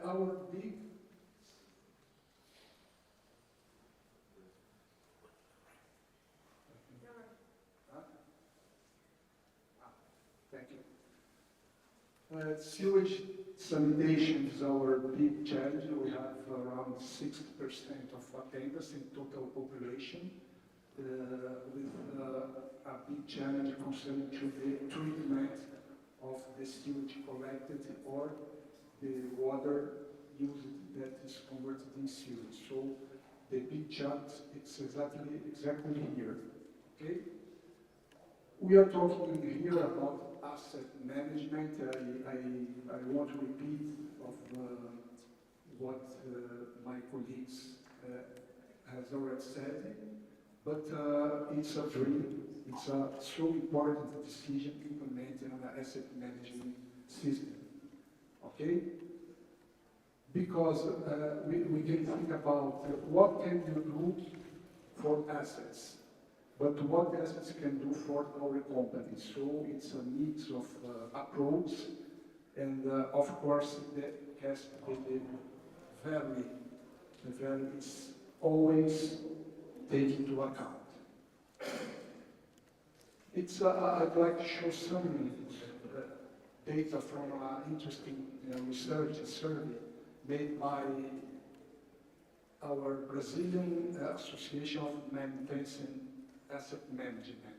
Our big Thank you. Sewage sanitation is our big challenge. We have around 60% of attendance in total population, with a big challenge concerning to the treatment of the sewage collected or the water used that is converted in sewage. So the big challenge it's exactly here. Okay. We are talking here about asset management. I want to repeat of what my colleagues has already said, but it's a dream. It's a so important decision implementing an asset management system. Okay? Because we can think about what can you do for assets, but what assets can do for our company. So it's a mix of approach, and of course the value is always taken into account. I'd like to show some data from an interesting research survey made by our Brazilian Association of Maintenance and Asset Management,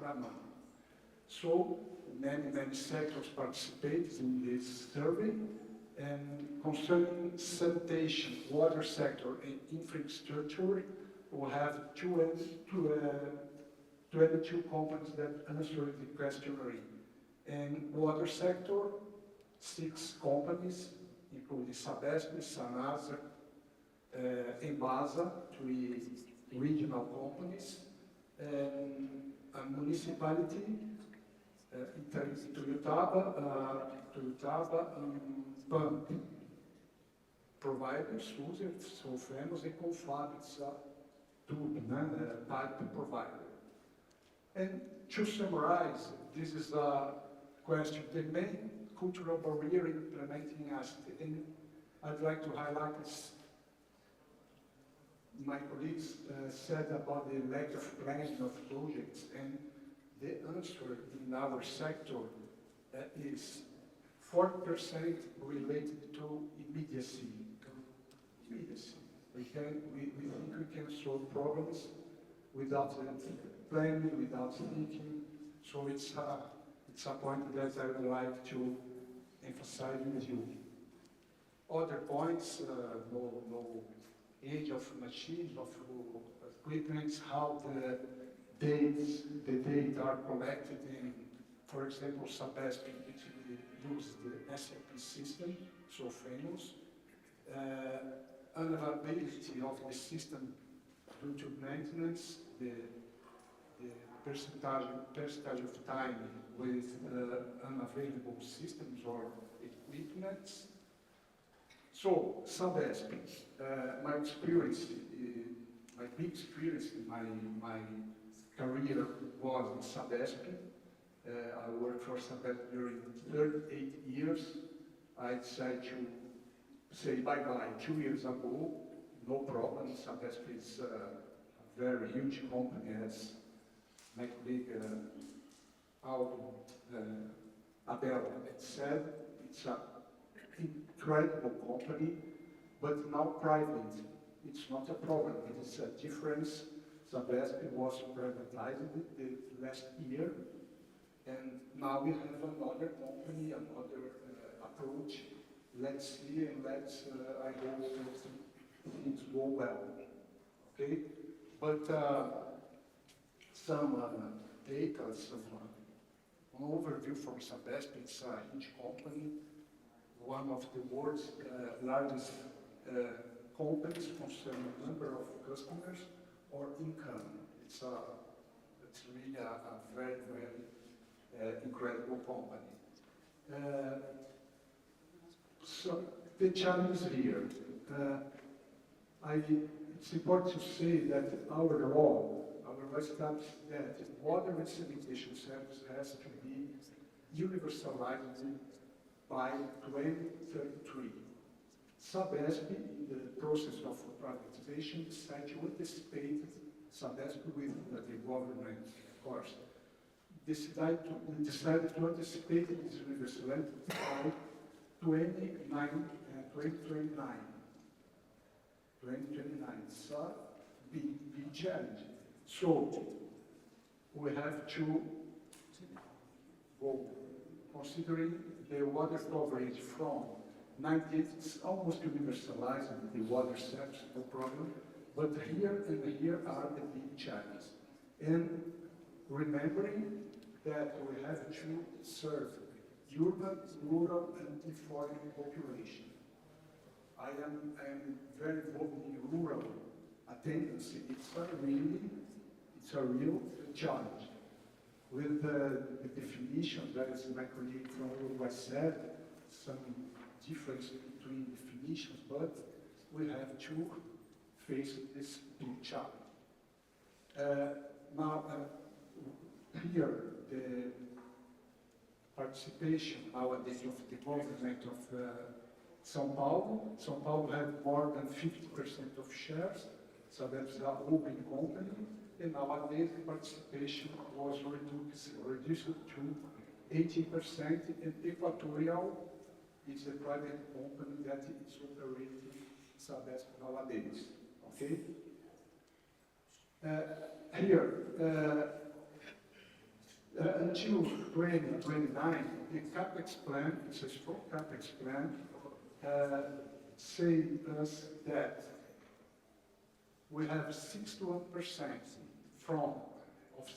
RAMAN. So many sectors participate in this survey, and concerning sanitation, water sector and infrastructure, we have 22 companies that answered the questionnaire. And water sector, 6 companies, including Sabesp, Sanasa, Embasa, 3 regional companies, and a municipality, Tuiutaba, pump providers, users, so famous, and Confab, it's a tube, pipe provider. And to summarize, this is a question, the main cultural barrier in implementing AST, and I'd like to highlight this. My colleagues said about the lack of planning of projects, and the answer in our sector is 40% related to immediacy. We think we can solve problems without planning, without thinking. So it's a point that I would like to emphasize with you. Other points, no age of machines, of equipment, how the data are collected in, for example, Sabesp, which uses the SAP system, so famous. Unavailability of the system due to maintenance, the percentage of time with unavailable systems or equipment. So, Sabesp, my big experience in my career was in Sabesp. I worked for Sabesp during 38 years. I decided to say bye-bye 2 years ago. No problem. Sabesp is a very huge company, as my colleague Abel had said. It's an incredible company, but now private. It's not a problem. It is a difference. Sabesp was privatized the last year, and now we have another company, another approach. Let's see, and I hope that things go well. Okay, but some data, an overview from Sabesp. It's a huge company, one of the world's largest companies concerning number of customers or income. It's really a very, very incredible company. So the challenge is here. It's important to say that our established that water and sanitation service has to be universalized by 2033. Sabesp, in the process of privatization, decided to anticipate Sabesp with the government, of course, decided to anticipate this universality by 2029. 2029, so big challenge. So we have to go, considering the water coverage from 98, it's almost universalized, the water service, no problem. But here and here are the big challenges. And remembering that we have to serve urban, rural, and informal population. I am very involved in rural attendance. It's a real challenge. With the definition that is my colleague from Uruguay said, some difference between definitions, but we have to face this big challenge. Now, here, the participation nowadays of the government of São Paulo. São Paulo had more than 50% of shares, so that's a holding company. And nowadays the participation was reduced to 18%, and Equatorial is a private company that is operating Sabesp nowadays. Okay? Until 2029, the CAPEX plan, it's a strong CAPEX plan, say us that we have 61% of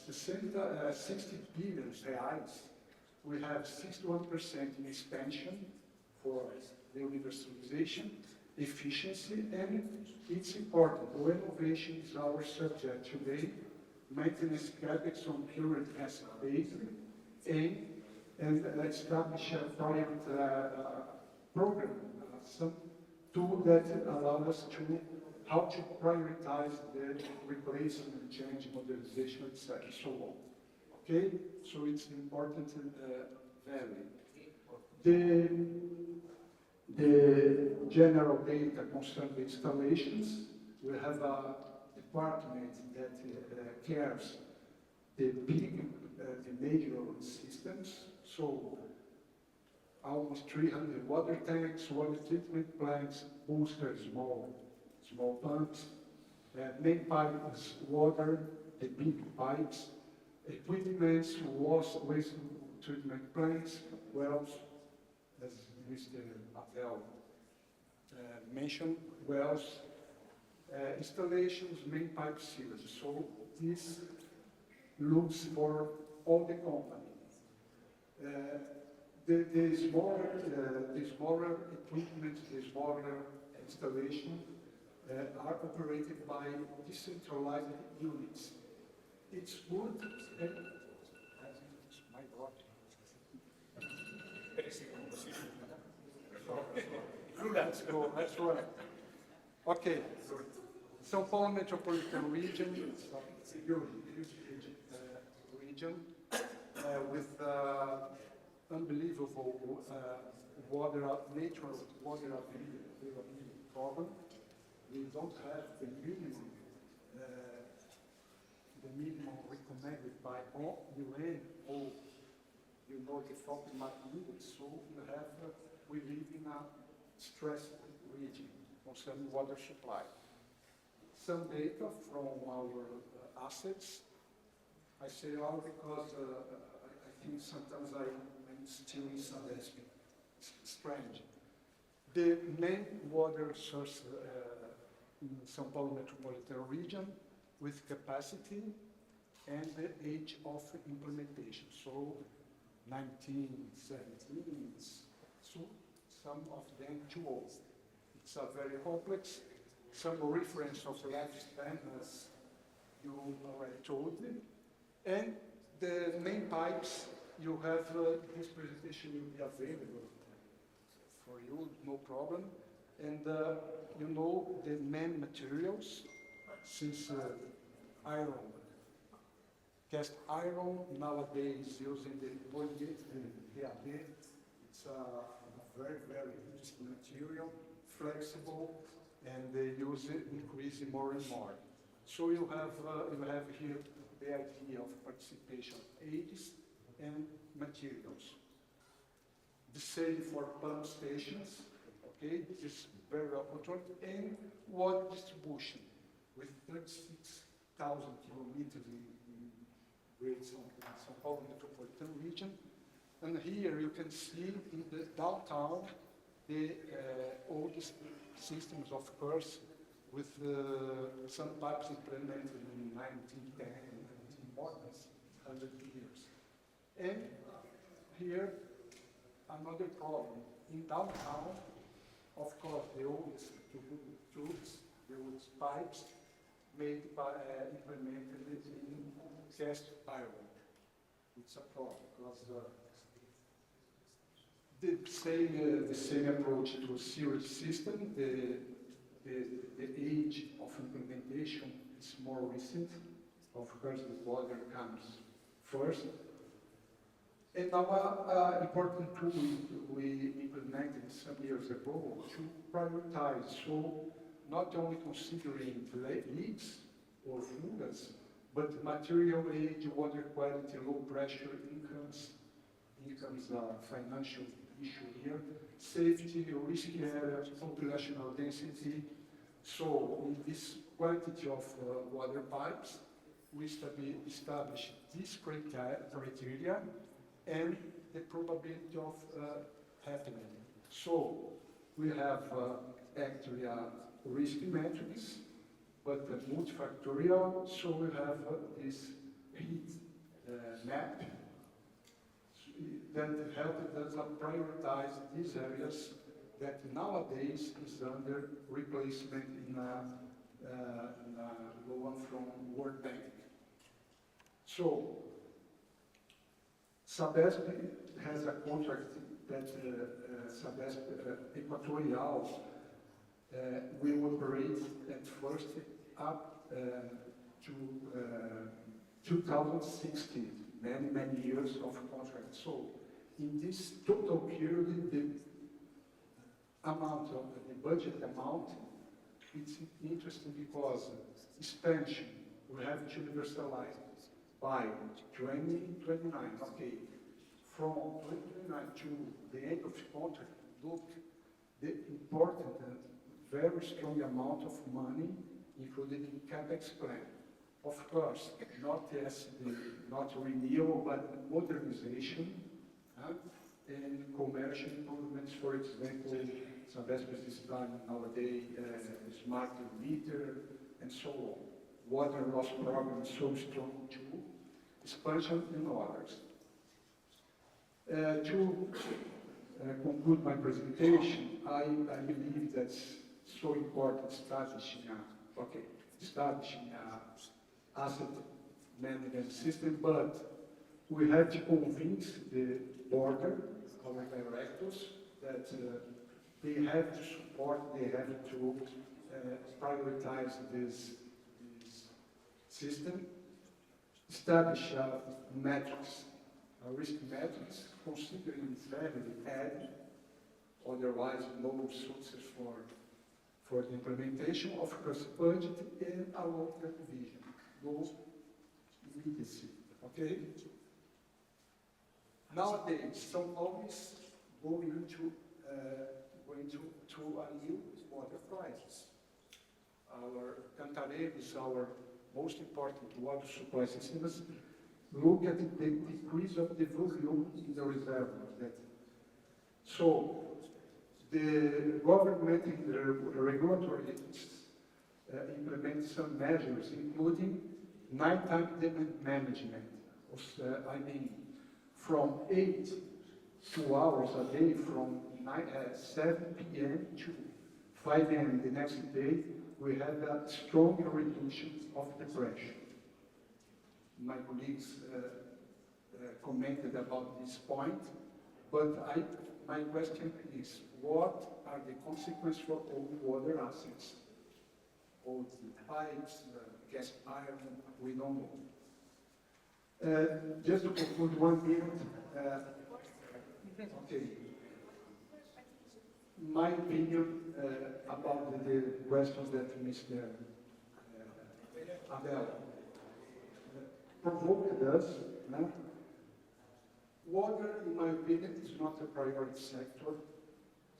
60 billion reais, we have 61% in expansion for the universalization, efficiency, and it's important. Renovation is our subject today. Maintenance CAPEX on current asset base, and establish a project program, some tool that allow us to how to prioritize the replacement, change, modernization, etc. So on. Okay, so it's important value. The general data concerning the installations, we have a department that cares the major systems, so almost 300 water tanks, water treatment plants, boosters, small pumps, main pipes, water, the big pipes, equipment, waste treatment plants, wells, as Mr. Abel mentioned, wells, installations, main pipe seals. So this looks for all the company. The smaller equipment, the smaller installation are operated by decentralized units. It's good. My God. Let's go. Let's run. Okay. São Paulo metropolitan region, region with unbelievable natural water availability problem. We don't have the minimum recommended by UN or the default magnitude. So we live in a stressed region concerning water supply. Some data from our assets. I say all because I think sometimes I'm still in Sabesp. It's strange. The main water source in São Paulo metropolitan region with capacity and the age of implementation. So 1917, so some of them too old. It's a very complex. Some reference of lifespan, as you already told me. And the main pipes, you have this presentation will be available for you, no problem. And you know the main materials, since iron cast iron nowadays using the polyethylene. It's a very, very interesting material, flexible, and they use it increasing more and more. So you have here the idea of participation, ages and materials. The same for pump stations, okay, this is very well controlled, and water distribution with 36,000 kilometers in Great São Paulo metropolitan region. And here you can see in the downtown the oldest systems, of course, with some pipes implemented in 1910, more than 100 years. And here, another problem. In downtown, of course, the oldest tubes, the oldest pipes, made by, implemented in cast iron. It's a problem because the same approach to a sewage system, the age of implementation is more recent. Of course, the water comes first. And our important tool we implemented some years ago to prioritize, so not only considering leaks or fugas, but material age, water quality, low pressure, incomes financial issue here, safety, risky areas, populational density. So in this quantity of water pipes, we establish this criteria and the probability of happening. So we have actually a risk matrix, but multifactorial, so we have this heat map that helped us prioritize these areas that nowadays is under replacement in a loan from World Bank. So Sabesp has a contract that Sabesp Equatorial will operate at first up to 2016, many years of contract. So in this total period, the amount of the budget amount, it's interesting because expansion, we have to universalize by 2029, okay. From 2029 to the end of the contract, look, the important and very strong amount of money included in CapEx plan. Of course, not SD, not renewal, but modernization and commercial improvements. For example, Sabesp is done nowadays, smart meter and so on. Water loss program is so strong too. Expansion and others. To conclude my presentation, I believe that's so important establishing asset management system, but we have to convince the board, our directors, that they have to support, they have to prioritize this system, establish metrics, risk metrics, considering family added, otherwise no success for the implementation, of course, budget and a long-term vision, no immediacy, okay? Nowadays, São Paulo is going into a new water crisis. Our Cantareira is our most important water supply systems. Look at the decrease of the volume in the reservoir. So the government and the regulatory implement some measures, including nighttime demand management. From 8 hours a day, from 7 p.m. to 5 a.m. the next day, we had a strong reduction of the pressure. My colleagues commented about this point, but my question is, what are the consequences for all water assets? All the pipes, gas iron, we don't know. Just to conclude 1 minute, okay. My opinion about the questions that Mr. Abel provoked us. Water, in my opinion, is not a priority sector.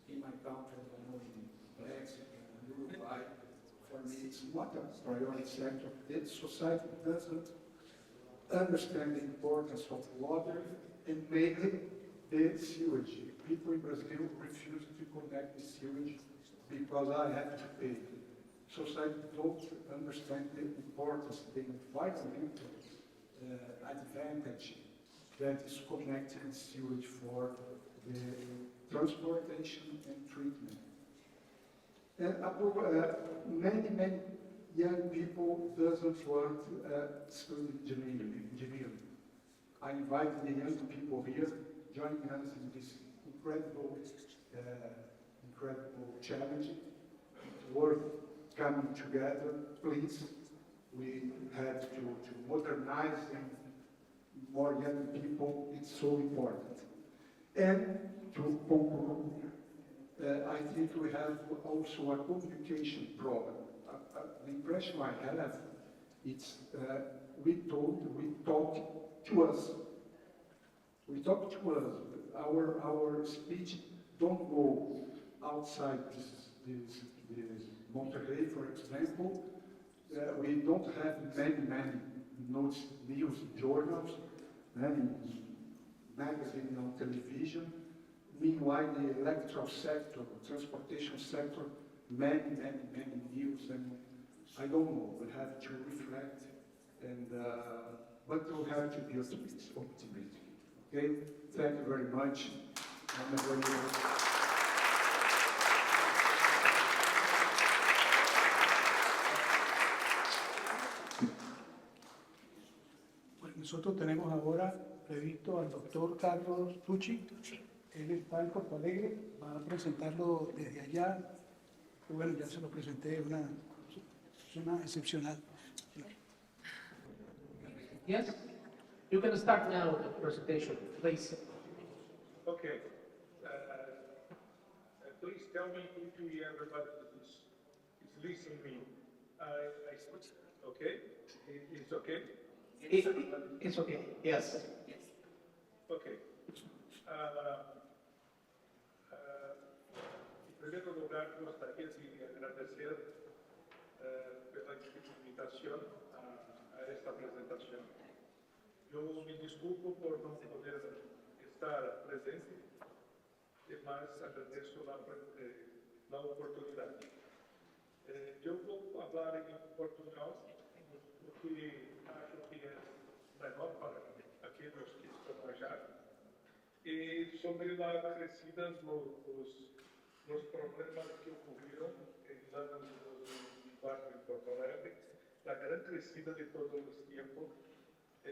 In my country, I know in Mexico, in Uruguay, for me, it's not a priority sector. The society doesn't understand the importance of water and mainly the sewage. People in Brazil refuse to connect the sewage because I have to pay. Society don't understand the importance, the environmental advantage that is connecting sewage for the transportation and treatment. And many young people doesn't want study engineering. I invite the young people here, join us in this incredible challenge. It's worth coming together. Please, we have to modernize and more young people. It's so important. And to conclude, I think we have also a communication problem. The impression I have, it's we talk to us. We talk to us. Our speech don't go outside this Monterrey, for example. We don't have many news journals, many magazines on television. Meanwhile, the electoral sector, transportation sector, many news, and I don't know. We have to reflect, and but we have to be optimistic. Okay, thank you very much. Bueno, nosotros tenemos ahora previsto al doctor Carlos Tucci. Él está en Porto Alegre, va a presentarlo desde allá. Y bueno, ya se lo presenté, es una excepcional. Yes? You can start now the presentation, please. Okay. Please tell me if everybody is listening to me. Okay? It's okay? It's okay, yes. Okay. Em primeiro lugar, gostaria de agradecer pela invitação a esta apresentação. Eu me desculpo por não poder estar presente, mas agradeço a oportunidade. Eu vou falar em Portugal, porque acho que é melhor para aqueles que estão já, e sobre a crescida nos problemas que ocorreram em anos de 2004 em Porto Alegre, da grande crescida de todos os tempos, e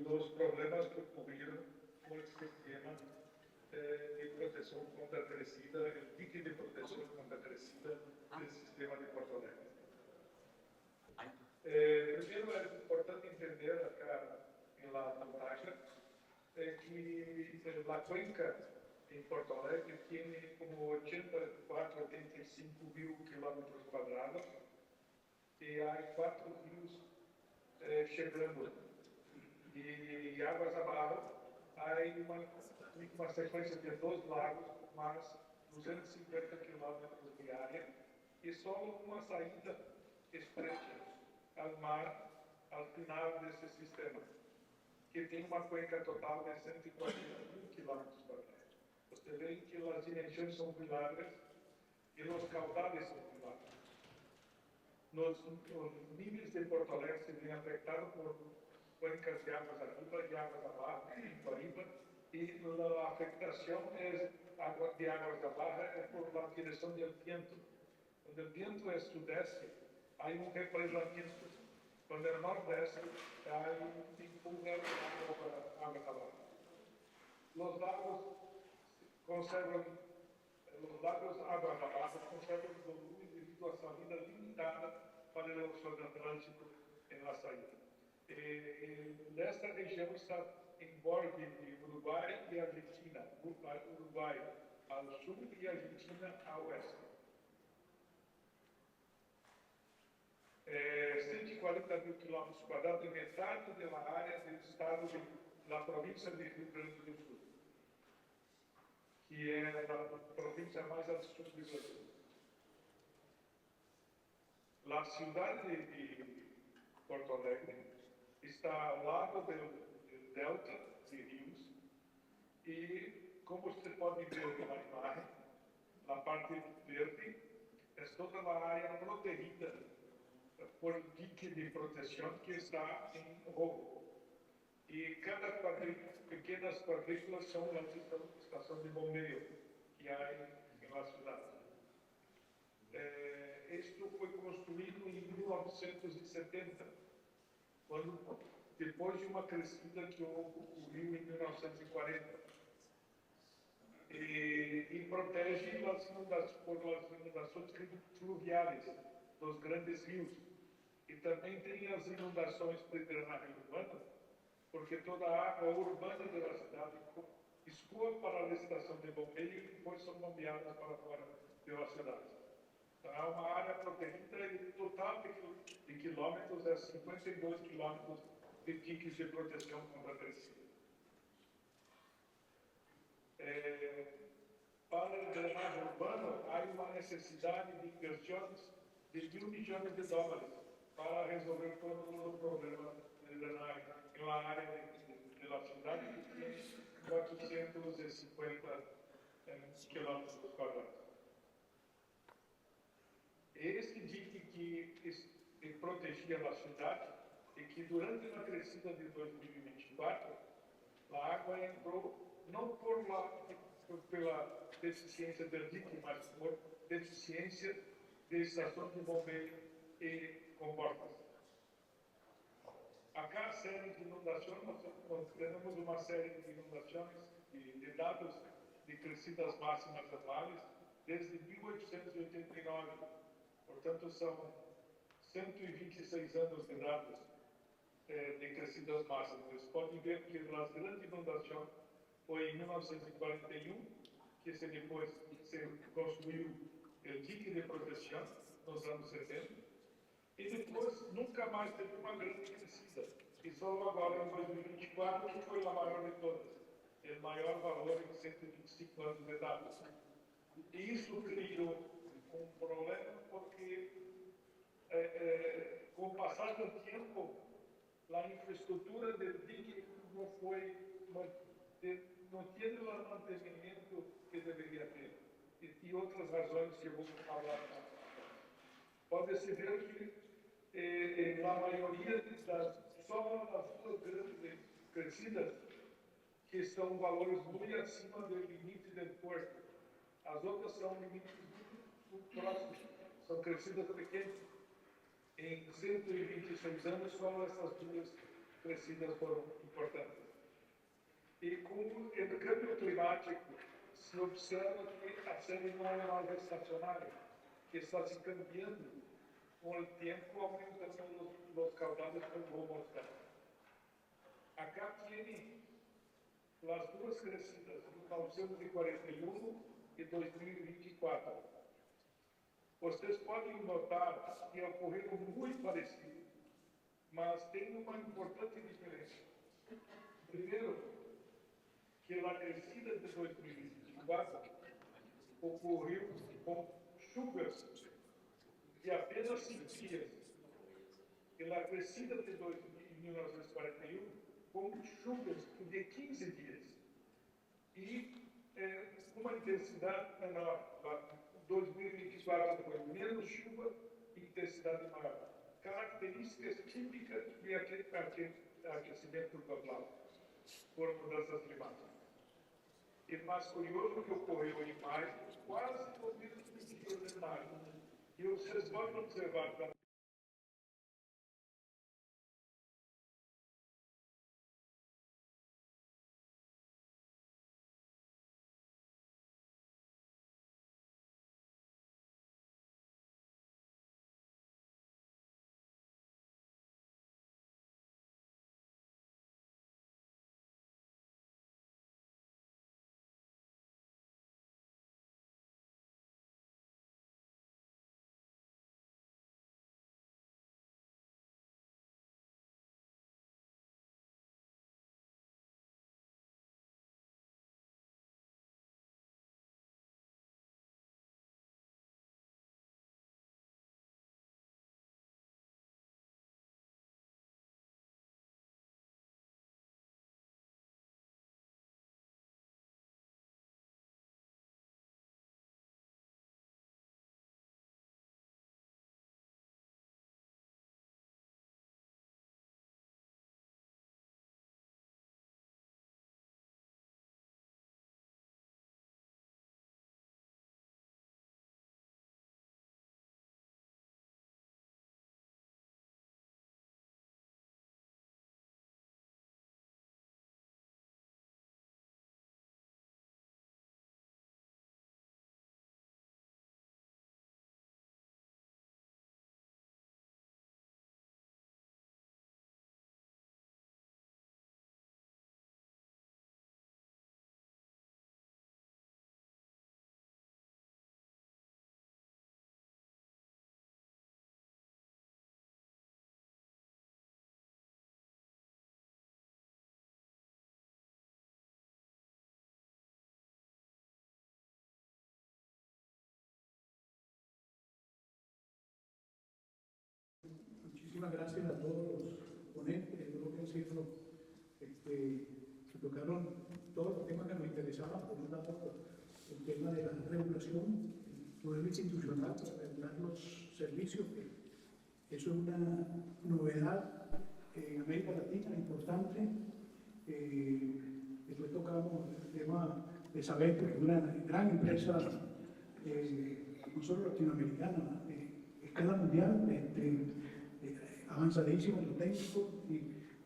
os problemas que ocorreram com o sistema de proteção contra a crescida, o dique de proteção contra a crescida do sistema de Porto Alegre. Primeiro, é importante entender acá em la pantalla que la cuenca en Porto Alegre tiene como 84, 85 mil kilómetros cuadrados y hay 4 ríos chegando. Y aguas abajo hay uma sequência de 2 lagos, mais 250 kilómetros de área e só uma saída estreita ao mar ao final desse sistema, que tem uma cuenca total de 140 mil kilómetros quadrados. Você vê que as dimensões são milagres e os caudales são milagres. Os níveis de Porto Alegre se vêm afetados por cuencas de águas arriba e águas abaixo, e a afectação de águas abaixo é por la direção do vento. Quando o vento é sudeste, há represamento. Quando é nordeste, há empurra de água abaixo. Os lagos águas abaixo conservam o volume devido à salida limitada para o Oceano Atlântico em la saída. Nesta região está em borde de Uruguai e Argentina. Uruguai ao sul e Argentina ao oeste. 140 mil quilômetros quadrados, é metade da área do estado da província de Rio Grande do Sul, que é a província mais ao sul do Brasil. A cidade de Porto Alegre está ao lado do delta de rios e, como você pode ver na imagem, na parte verde, é toda a área protegida por dique de proteção que está em rojo. E cada pequenas quadrículas são a estação de bombeio que há na cidade. Isto foi construído em 1970, depois de uma crescida que ocorreu em 1940. E protege por as inundações fluviais dos grandes rios. E também tem as inundações de drenagem urbana, porque toda a água urbana da cidade escoa para a estação de bombeio e depois são bombeadas para fora da cidade. Então, é uma área protegida e o total de quilômetros é 52 quilômetros de diques de proteção contra a crescida. Para a drenagem urbana, há uma necessidade de inversões de US$1.000 milhões para resolver todo o problema de drenagem em uma área da cidade que tem 450 quilômetros quadrados. Este dique que protegia a cidade e que durante a crescida de 2024 a água entrou não pela deficiência do dique, mas por deficiência de estações de bombeio e comportas. A cada série de inundações, nós temos uma série de inundações de dados de crescidas máximas anuais desde 1889. Portanto, são 126 anos de dados de crescidas máximas. Vocês podem ver que a grande inundação foi em 1941, que depois se construiu o dique de proteção nos anos 70, e depois nunca mais teve uma grande crescida. E só agora, em 2024, que foi a maior de todas, o maior valor em 125 anos de dados. E isso criou um problema porque, com o passar do tempo, a infraestrutura do dique não tinha o mantenimento que deveria ter. E outras razões que eu vou falar. Pode-se ver que a maioria só as duas grandes crescidas que são valores muito acima do limite do porto. As outras são limites muito próximos, são crescidas pequenas. Em 126 anos, só essas duas crescidas foram importantes. E com o câmbio climático, se observa que a série não é mais estacionária, que está se cambiando com o tempo, aumentando os caudales, como vou mostrar. Acá tem as duas crescidas, 1941 e 2024. Vocês podem notar que ocorreram muito parecidos, mas tem uma importante diferença. Primeiro, que a crescida de 2024 ocorreu com chuvas de apenas 5 dias. E a crescida de 1941 com chuvas de 15 dias. E uma intensidade menor. 2024 foi menos chuva e intensidade maior. Características típicas de aquecimento global por mudanças climáticas. E mais curioso que ocorreu em maio, quase no mesmo dia de maio. E vocês podem observar muchísimas gracias a todos los ponentes, creo que han sido, se tocaron todos los temas que nos interesaban, por un lado el tema de la regulación, el poder institucional para regular los servicios, que eso es una novedad en América Latina importante. Después tocamos el tema de Saber, que es una gran empresa, no solo latinoamericana, escala mundial, avanzadísimo en lo técnico y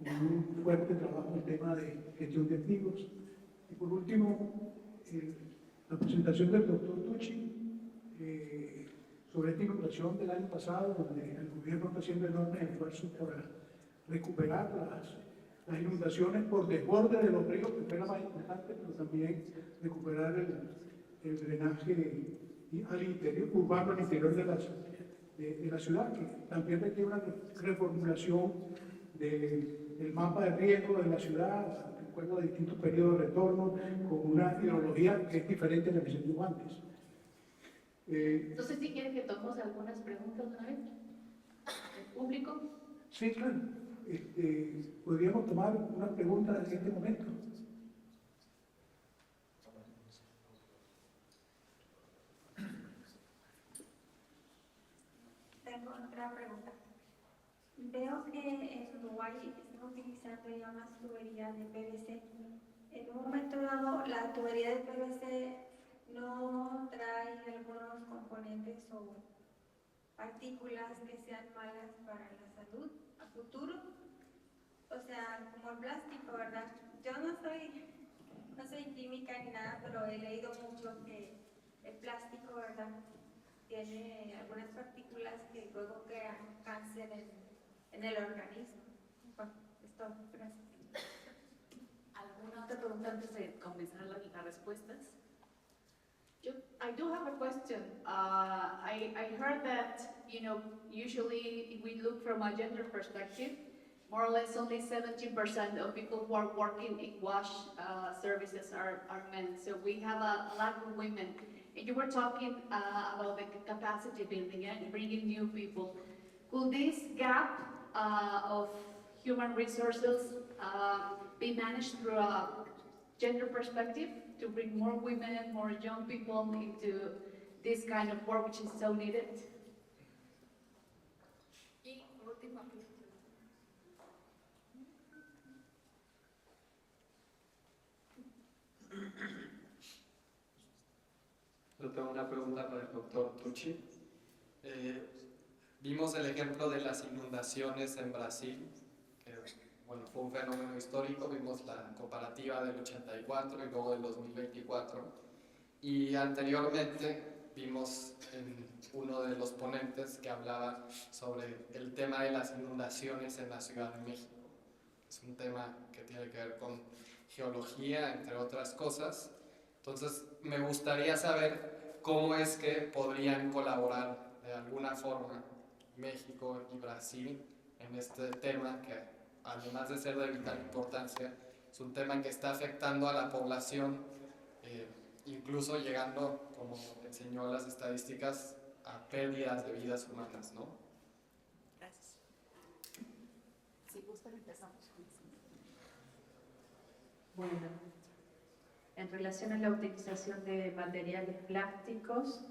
con un fuerte trabajo en el tema de gestión de activos. Y por último, la presentación del doctor Tucci sobre esta inundación del año pasado, donde el gobierno está haciendo enormes esfuerzos para recuperar las inundaciones por desborde de los ríos, que fue la más importante, pero también recuperar el drenaje al interior, urbano al interior de la ciudad, que también requiere una reformulación del mapa de riesgo de la ciudad, de acuerdo a distintos periodos de retorno, con una hidrología que es diferente a la que se tuvo antes. Entonces, si quieren que tomemos algunas preguntas una vez, ¿el público? Sí, claro. Podríamos tomar una pregunta en este momento. Tengo otra pregunta. Veo que en Uruguay están utilizando ya más tubería de PVC. En un momento dado, la tubería de PVC no trae algunos componentes o partículas que sean malas para la salud a futuro. O sea, como el plástico, ¿verdad? Yo no soy química ni nada, pero he leído mucho que el plástico, ¿verdad?, tiene algunas partículas que luego crean cáncer en el organismo. Bueno, esto, gracias. ¿Alguna otra pregunta antes de comenzar las respuestas? I do have a question. I heard that, usually if we look from a gender perspective, more or less only 17% of people who are working in wash services are men. So we have a lack of women. And you were talking about the capacity building and bringing new people. Could this gap of human resources be managed through a gender perspective to bring more women, more young people into this kind of work which is so needed? Y última pregunta. Yo tengo una pregunta para el doctor Tucci. Vimos el ejemplo de las inundaciones en Brasil, que bueno, fue un fenómeno histórico. Vimos la comparativa del 84 y luego del 2024. Y anteriormente vimos en uno de los ponentes que hablaba sobre el tema de las inundaciones en la Ciudad de México. Es un tema que tiene que ver con geología, entre otras cosas. Entonces, me gustaría saber cómo es que podrían colaborar de alguna forma México y Brasil en este tema que, además de ser de vital importancia, es un tema que está afectando a la población, incluso llegando, como enseñó las estadísticas, a pérdidas de vidas humanas, ¿no? Gracias. Si gustan, empezamos con eso. Bueno, en relación a la utilización de materiales plásticos,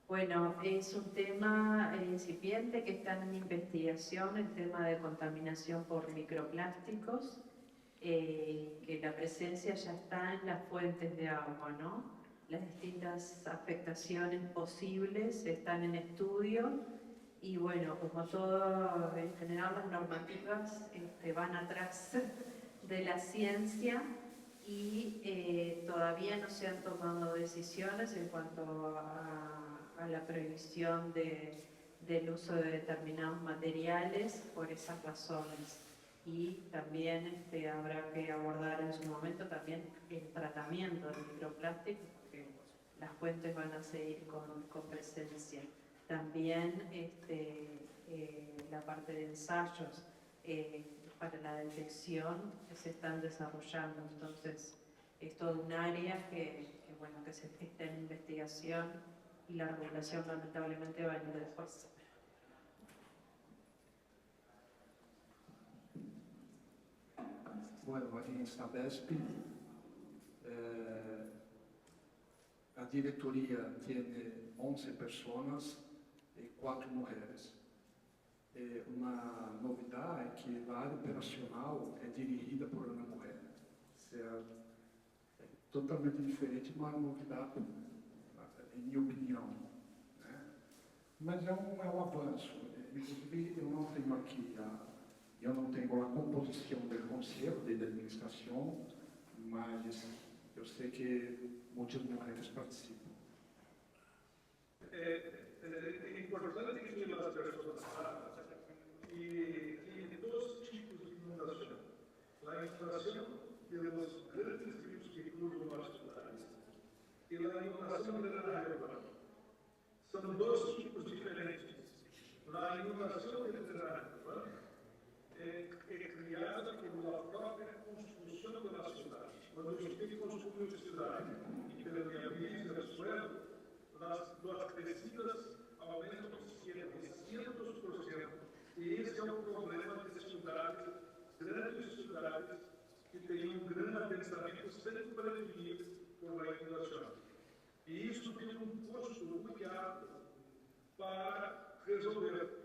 bueno, es un tema incipiente que está en investigación, el tema de contaminación por microplásticos, que la presencia ya está en las fuentes de agua, ¿no? Las distintas afectaciones posibles están en estudio y bueno, como todo, en general las normativas van atrás de la ciencia y todavía no se han tomado decisiones en cuanto a la prohibición del uso de determinados materiales por esas razones. Y también habrá que abordar en su momento también el tratamiento de microplásticos, porque las fuentes van a seguir con presencia. También la parte de ensayos para la detección que se están desarrollando. Entonces, es todo un área que está en investigación y la regulación lamentablemente va a ir después. bueno, em Sabesp, a diretoria tem 11 pessoas e 4 mulheres. Uma novidade é que a área operacional é dirigida por uma mulher. Isso é totalmente diferente, uma novidade, em minha opinião. Né? Mas é um avanço. Inclusive, eu não tenho aqui eu não tenho a composição do conselho de administração, mas eu sei que muitas mulheres participam. É importante que as pessoas saibam que tem dois tipos de inundação. A inundação pelos grandes rios que cruzam as cidades e a inundação da urbana. São dois tipos diferentes. A inundação da urbana é criada pela própria construção da cidade. Quando você construi uma cidade e pela viabiliza o suelo, as crescidas aumentam 600%. E esse é o problema de cidades, grandes cidades, que têm um grande adensamento sem prevenir por a inundação. E isso tem um custo muito alto para resolver.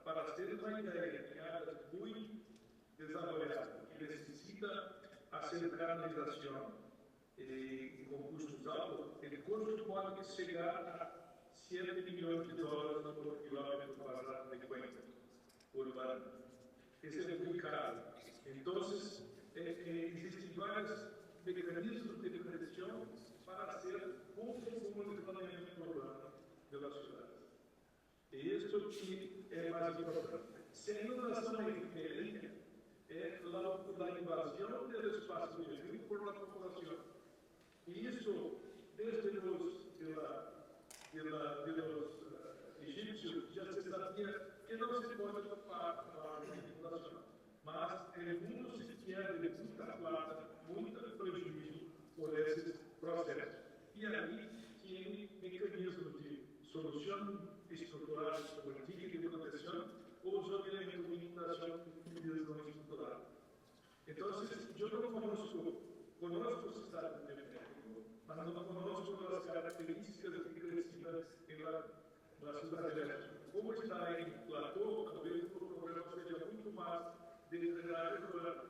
Para ter uma ideia, tem áreas muito desarrolladas, que necessita fazer canalização e com custos altos, o custo pode chegar a $7 milhões por quilômetro quadrado de cuenca urbana. Esse é muito caro. Então, existem vários mecanismos de prevenção para ser como o planeamento urbano das cidades. E isso que é mais importante. Se a inundação é diferente, é a invasão do espaço público por a população. E isso, desde os egípcios, já se sabia que não se pode topar a inundação. Mas o mundo se quer de muita plata, muito prejuízo por esses processos. E aí tem mecanismos de solução estruturais, política de proteção, ou os elementos de inundação que não estruturados. Então, eu não conosco o Estado de México, mas não conosco as características de crescimento na cidade. Como está em platô, talvez o problema seja muito mais de área urbana.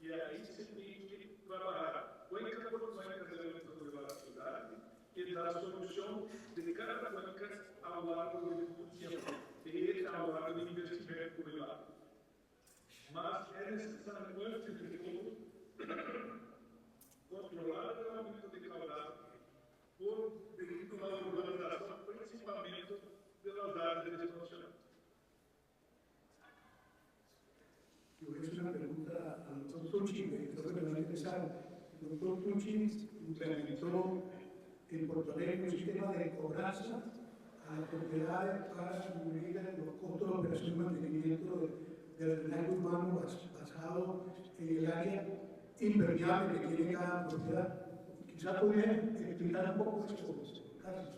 E aí se tem que trabalhar cuenca por cuenca dentro da cidade e dar a solução de cada cuenca ao longo do tempo e ao longo do investimento privado. Mas é necessário, antes de tudo, controlar o aumento de caudal devido à urbanização, principalmente pelas áreas de expansão. Yo voy a hacer una pregunta al doctor Tucci, que creo que me va a interesar. El doctor Tucci implementó en Porto Alegre un sistema de cobranza a las propiedades para cubrir los costos de operación y mantenimiento del drenaje urbano basado en el área impermeable que tiene cada propiedad. Quizás podría explicar un poco eso, Carlos.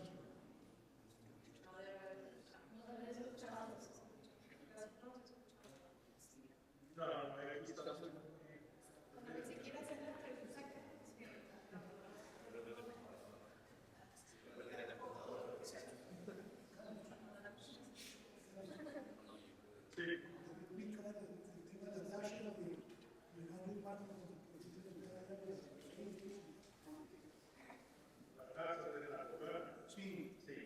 Sí, sí.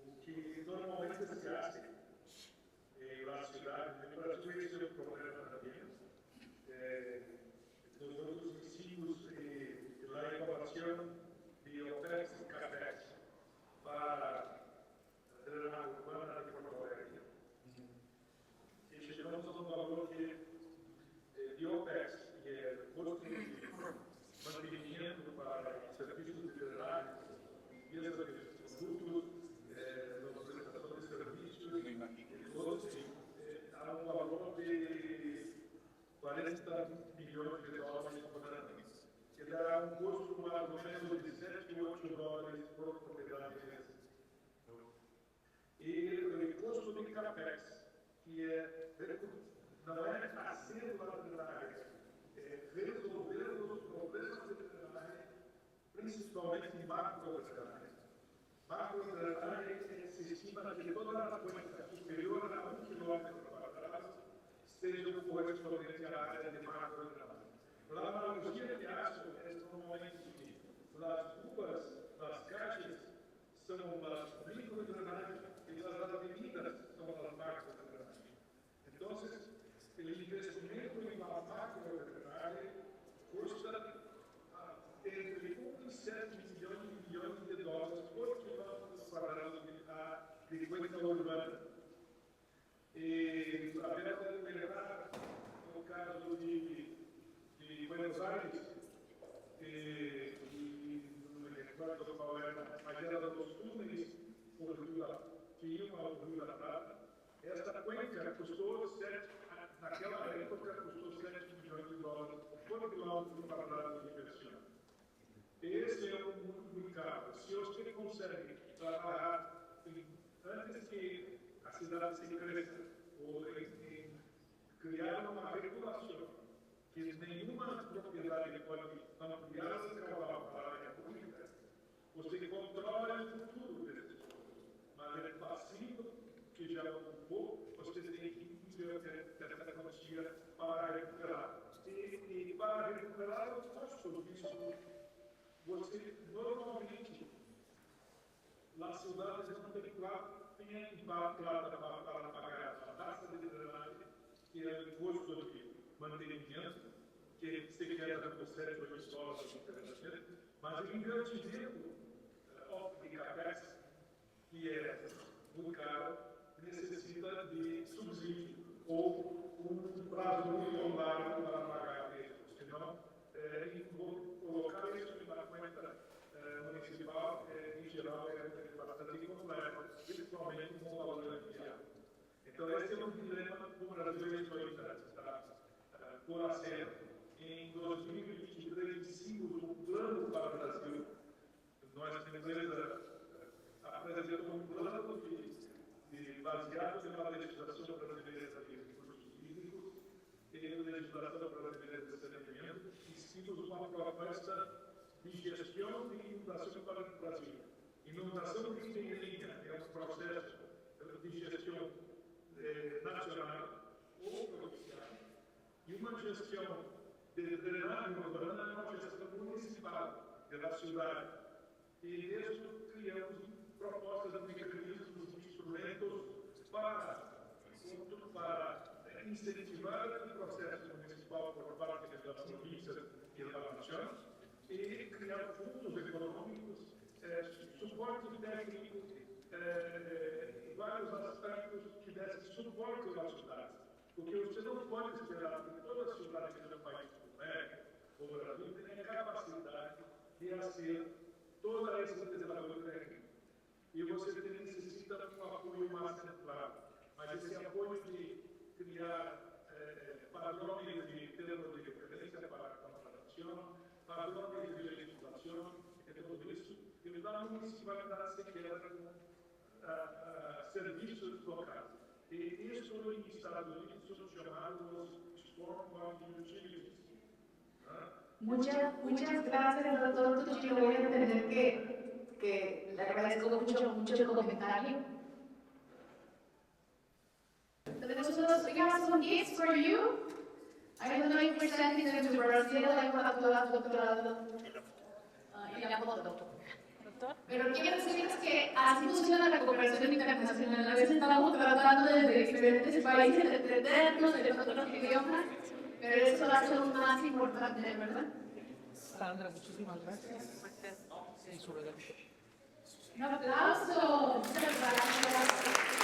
O que normalmente se hace na cidade, no Brasil esse é o problema também. Nos outros ensinos e a inovação de OPEX e CAPEX para a drenar urbana de Porto Alegre. E chegamos a um valor de OPEX, que é custo de mantenimento para serviços de drenagem, limpeza de produtos, prestação de serviços, outros, há um valor de $40 milhões por ano, que dá um custo mais ou menos de $7 a $8 por propriedade. e o custo de capex, que não é fazer uma drenagem, é resolver os problemas de drenagem, principalmente em macro-drenagem. Macro-drenagem se estima que toda a cuenca superior a 1 km² seja correspondente à área de macro-drenagem. A analogia que acho é normalmente o seguinte: as ruas, as caixas, são as micro-drenagens e as avenidas são as macro-drenagens. Então, o investimento em uma macro-drenagem custa entre 1 e 7 milhões de dólares por quilômetro quadrado de cuenca urbana. E a verdade é lembrar, no caso de Buenos Aires, não me recordo qual era, mas era dos túneis que iam ao Rio da Prata. Essa cuenca custou, naquela época, custou 7 milhões de dólares por quilômetro quadrado de inversião. Esse é um muito caro. Se você consegue trabalhar antes que a cidade se cresça, ou em criar uma regulação que nenhuma propriedade pode ampliar o cavalo para a área pública, você controla o futuro desses povos. Mas é passivo, que já ocupou, você tem que ter essa quantia para recuperar. E para recuperar o custo disso, você normalmente, nas cidades não tem plata para pagar a taxa de drenagem, que é o custo de mantenimento, que se queda por 7 ou 8 dólares, mas o investimento de capex, que é muito caro, necessita de subsídio ou um prazo muito largo para pagar isso. Senão, vou colocar isso na conta municipal, em geral, é bastante complexo, principalmente com o valor inicial. Então, esse é um dilema que o Brasil está por acerto. Em 2023, decidimos um plano para o Brasil. Nossa empresa apresentou um plano baseado na legislação brasileira de recursos hídricos e legislação brasileira de saneamento, e seguimos uma proposta de gestão de inundação para o Brasil. Inundação de linha é um processo de gestão nacional ou provincial, e uma gestão de drenagem urbana é uma gestão municipal da cidade. E nisso criamos propostas de mecanismos, de instrumentos para incentivar o processo municipal por parte das províncias e da nação e criar fundos econômicos, suporte técnico, vários aspectos que dessem suporte às cidades. Porque você não pode esperar que toda a cidade que já faz o Brasil tenha capacidade de fazer todo esse desenvolvimento técnico. E você necessita de um apoio mais central. Mas esse apoio de criar padrões de termos de referência para a contratação, padrões de legislação, e tudo isso, e o da municipalidade se queda com serviços locais. E isso nos Estados Unidos são chamados Stormwater Utilities. Muchas gracias, doctor Tucci. Voy a entender que le agradezco mucho el comentario. We have some gifts for you. I don't know if we're sending them to Brazil, I will have to ask doctor y la foto. Pero quiero decirles que así funciona la cooperación internacional. A veces estamos tratando desde diferentes países de entendernos, de otros idiomas, pero eso va a ser lo más importante, ¿verdad? Sandra, muchísimas gracias. Y su regalo. Un aplauso. Muchas gracias.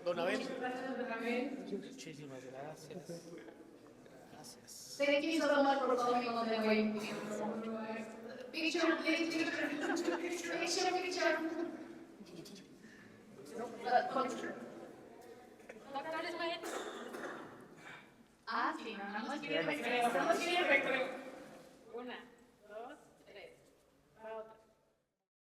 Don Abel. Muchísimas gracias. Gracias. Thank you so much for coming on the way. Picture, please, picture. Ah, sí, no nos quiere recreo. Una.